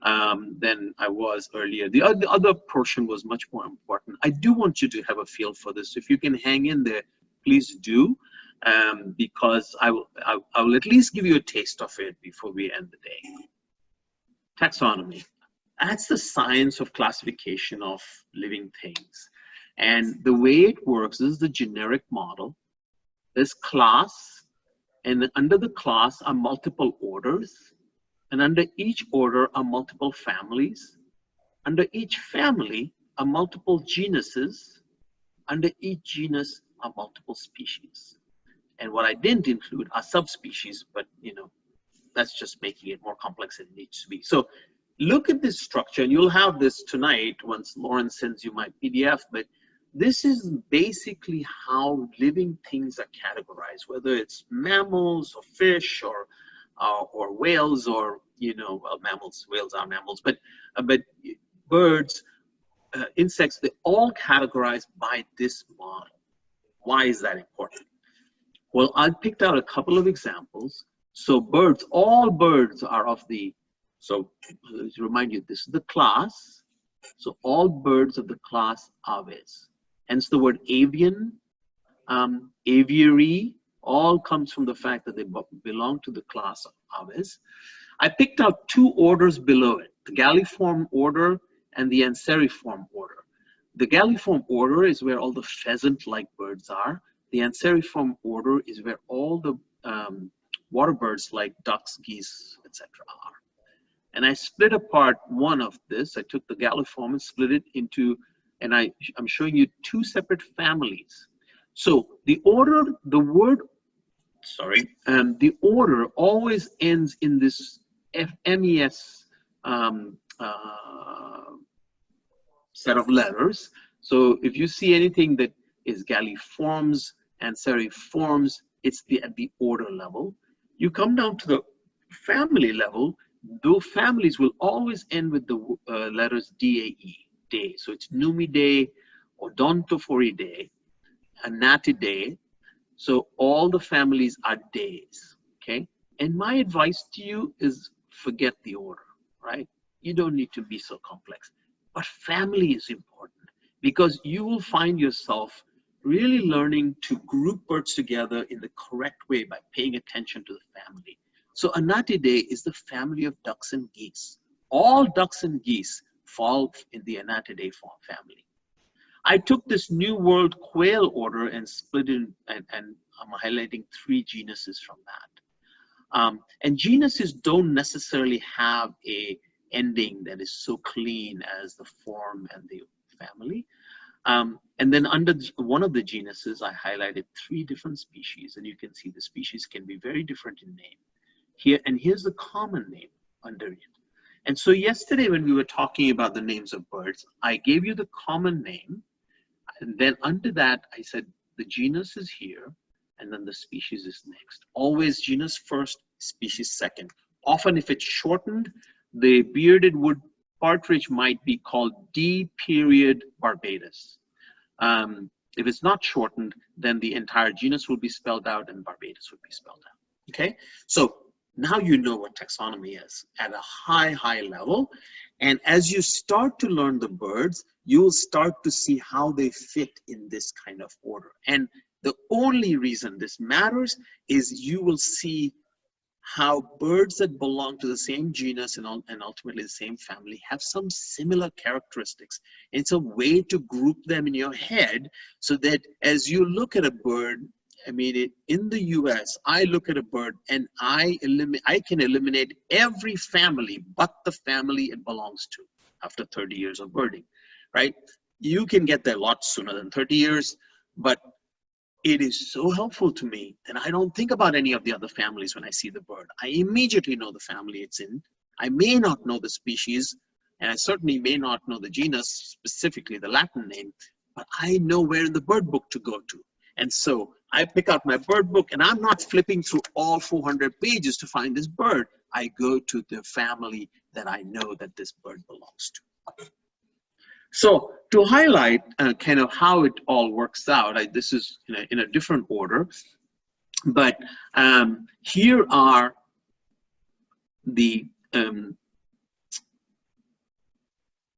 than I was earlier. The other portion was much more important. I do want you to have a feel for this. If you can hang in there, please do, because I will at least give you a taste of it before we end the day. Taxonomy. That's the science of classification of living things. And the way it works is the generic model. There's class, and under the class are multiple orders, and under each order are multiple families. Under each family are multiple genuses. Under each genus are multiple species. And what I didn't include are subspecies, but that's just making it more complex than it needs to be. So look at this structure, and you'll have this tonight once Lauren sends you my PDF, but this is basically how living things are categorized, whether it's mammals or fish or whales or, well, mammals, whales are mammals, but birds, insects, they're all categorized by this model. Why is that important? Well, I picked out a couple of examples. So birds, all birds are of the, so to remind you, this is the class. So all birds of the class aves. Hence the word avian, aviary, all comes from the fact that they belong to the class of aves. I picked out two orders below it, the galliform order and the anseriform order. The galliform order is where all the pheasant-like birds are. The anseriform order is where all the water birds like ducks, geese, etc. are. And I split apart one of this. I took the galliform and split it into, and I'm showing you two separate families. So the order, the order always ends in this MES set of letters. So if you see anything that is galliforms, anseriforms, it's at the order level. You come down to the family level, those families will always end with the letters DAE, day. So it's Numidae, Odontophoridae, Anatidae. So all the families are days, okay? And my advice to you is forget the order, right? You don't need to be so complex. But family is important because you will find yourself really learning to group birds together in the correct way by paying attention to the family. So Anatidae is the family of ducks and geese. All ducks and geese fall in the Anatidae family. I took this New World quail order and split it, and I'm highlighting three genuses from that. And genuses don't necessarily have a ending that is so clean as the form and the family. And then under one of the genuses, I highlighted three different species, and you can see the species can be very different in name. Here's the common name under it. And so yesterday when we were talking about the names of birds, I gave you the common name, and then under that I said the genus is here, and then the species is next. Always genus first, species second. Often if it's shortened, the bearded wood partridge might be called D. Barbatus. If it's not shortened, then the entire genus will be spelled out and Barbatus would be spelled out. Okay, so now you know what taxonomy is at a high level. And as you start to learn the birds, you will start to see how they fit in this kind of order. And the only reason this matters is you will see how birds that belong to the same genus and ultimately the same family have some similar characteristics. It's a way to group them in your head so that as you look at a bird, I mean, in the US, I look at a bird and I can eliminate every family but the family it belongs to after 30 years of birding, right? You can get there a lot sooner than 30 years, but it is so helpful to me that I don't think about any of the other families when I see the bird. I immediately know the family it's in. I may not know the species, and I certainly may not know the genus, specifically the Latin name, but I know where in the bird book to go to. And so I pick out my bird book, and I'm not flipping through all 400 pages to find this bird. I go to the family that I know that this bird belongs to. So to highlight kind of how it all works out, this is in a different order, but here are the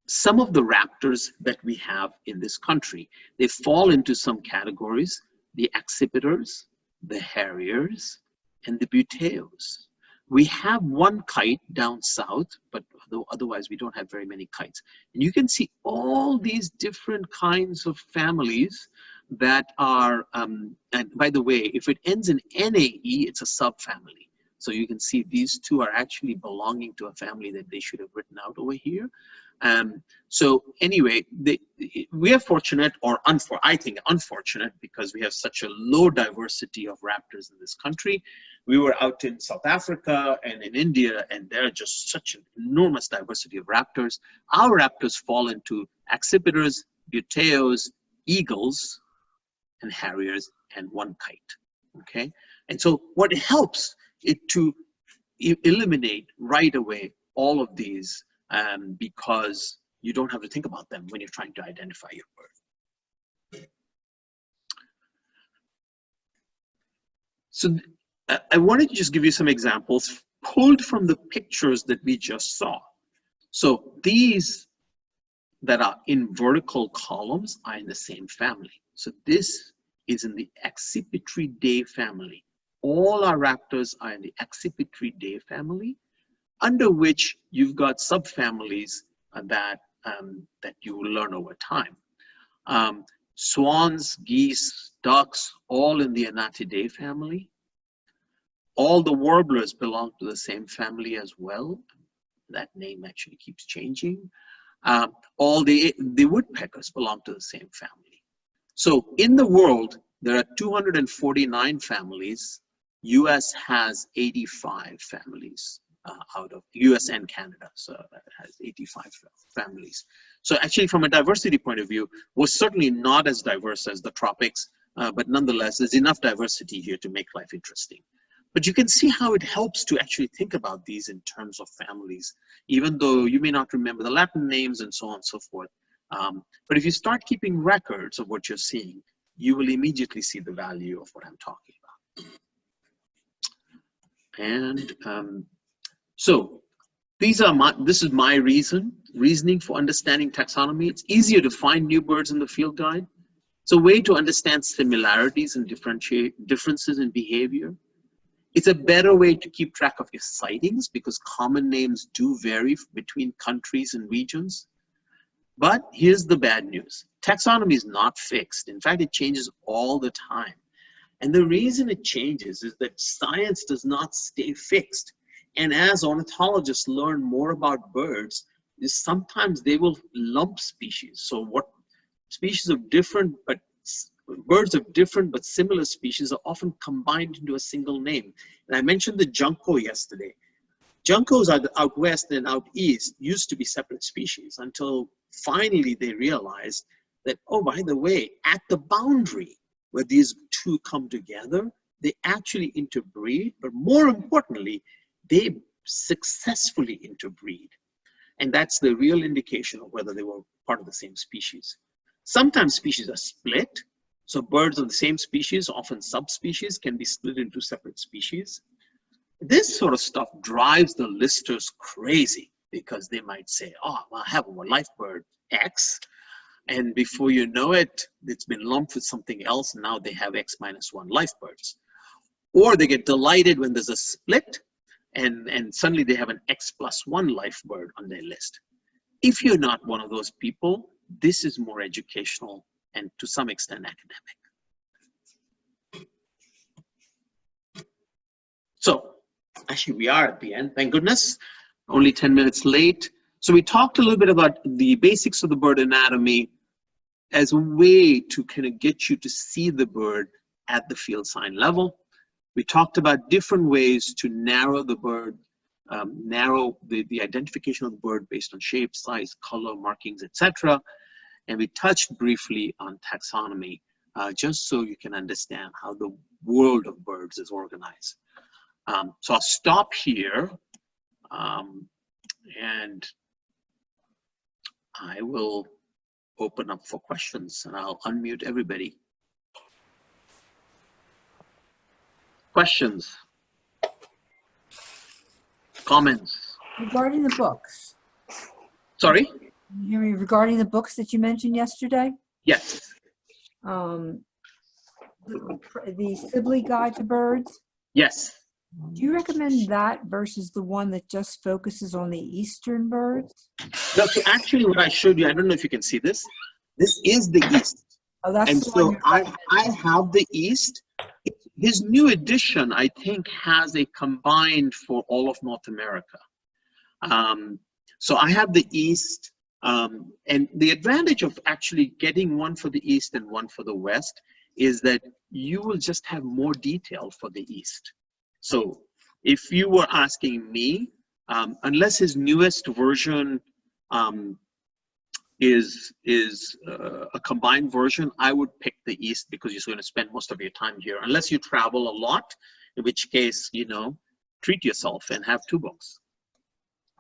some of the raptors that we have in this country. They fall into some categories: the accipiters, the harriers, and the buteos. We have one kite down south, but otherwise we don't have very many kites. And you can see all these different kinds of families that are, and by the way, if it ends in NAE, it's a subfamily. So you can see these two are actually belonging to a family that they should have written out over here. So anyway, we are fortunate, or I think unfortunate, because we have such a low diversity of raptors in this country. We were out in South Africa and in India, and there are just such an enormous diversity of raptors. Our raptors fall into accipiters, buteos, eagles, and harriers, and one kite, okay? And so what helps it to eliminate right away all of these, because you don't have to think about them when you're trying to identify your bird. So I wanted to just give you some examples pulled from the pictures that we just saw. So these that are in vertical columns are in the same family. So this is in the Accipitridae family. All our raptors are in the Accipitridae family, under which you've got subfamilies that you will learn over time. Swans, geese, ducks, all in the Anatidae family. All the warblers belong to the same family as well. That name actually keeps changing. All the woodpeckers belong to the same family. So in the world, there are 249 families. US has 85 families out of US and Canada, so it has 85 families. So actually from a diversity point of view, we're certainly not as diverse as the tropics, but nonetheless, there's enough diversity here to make life interesting. But you can see how it helps to actually think about these in terms of families, even though you may not remember the Latin names and so on and so forth. But if you start keeping records of what you're seeing, you will immediately see the value of what I'm talking about. And so this is my reasoning for understanding taxonomy. It's easier to find new birds in the field guide. It's a way to understand similarities and differences in behavior. It's a better way to keep track of your sightings because common names do vary between countries and regions. But here's the bad news. Taxonomy is not fixed. In fact, it changes all the time. And the reason it changes is that science does not stay fixed. And as ornithologists learn more about birds, sometimes they will lump species. So what species of different, but birds of different but similar species are often combined into a single name. And I mentioned the junco yesterday. Juncos out west and out east used to be separate species until finally they realized that, oh, by the way, at the boundary where these two come together, they actually interbreed, but more importantly, they successfully interbreed. And that's the real indication of whether they were part of the same species. Sometimes species are split. So birds of the same species, often subspecies, can be split into separate species. This sort of stuff drives the listers crazy because they might say, oh, well, I have a life bird X, and before you know it, it's been lumped with something else, and now they have X minus 1 life birds. Or they get delighted when there's a split, and suddenly they have an X plus 1 life bird on their list. If you're not one of those people, this is more educational and to some extent academic. So actually we are at the end, thank goodness, only 10 minutes late. So we talked a little bit about the basics of the bird anatomy as a way to kind of get you to see the bird at the field sign level. We talked about different ways to narrow the bird, narrow the identification of the bird based on shape, size, color, markings, etc. And we touched briefly on taxonomy, just so you can understand how the world of birds is organized. So I'll stop here, and I will open up for questions, and I'll unmute everybody. Questions? Comments? Regarding the books. Sorry? You hear me regarding the books that you mentioned yesterday? Yes. The Sibley Guide to Birds. Yes. Do you recommend that versus the one that just focuses on the eastern birds? No, so actually what I showed you, I don't know if you can see this. This is the east. Oh, that's And the so one I have the east. His new edition, I think, has a combined for all of North America. So I have the east. And the advantage of actually getting one for the east and one for the west is that you will just have more detail for the east. So if you were asking me, unless his newest version is a combined version, I would pick the east because you're going to spend most of your time here, unless you travel a lot, in which case, you know, treat yourself and have 2 books.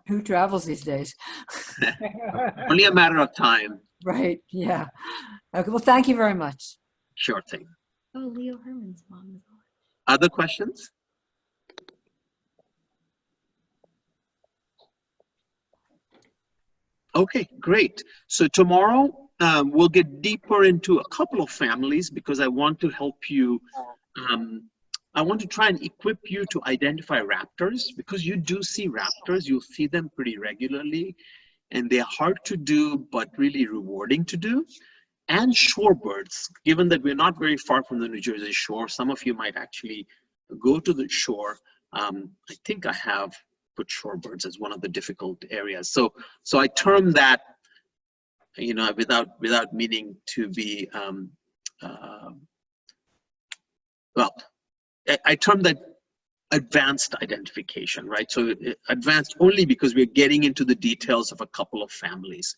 Who travels these days? Only a matter of time. Right, yeah. Okay, well, thank you very much. Sure thing. Oh, Leo Herman's mom is on. Other questions? Okay, great. So tomorrow we'll get deeper into a couple of families because I want to help you. I want to try and equip you to identify raptors because you do see raptors. You'll see them pretty regularly and they're hard to do, but really rewarding to do. And shorebirds, given that we're not very far from the New Jersey shore, some of you might actually go to the shore. I think I have put shorebirds as one of the difficult areas. So I term that, you know, without meaning to be, well, I term that advanced identification, right? So advanced only because we're getting into the details of a couple of families.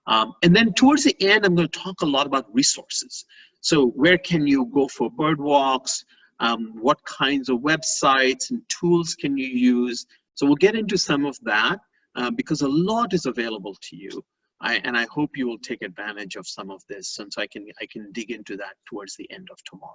And then towards the end, I'm going to talk a lot about resources. So where can you go for bird walks? What kinds of websites and tools can you use? So we'll get into some of that because a lot is available to you. And I hope you will take advantage of some of this, and so I can dig into that towards the end of tomorrow.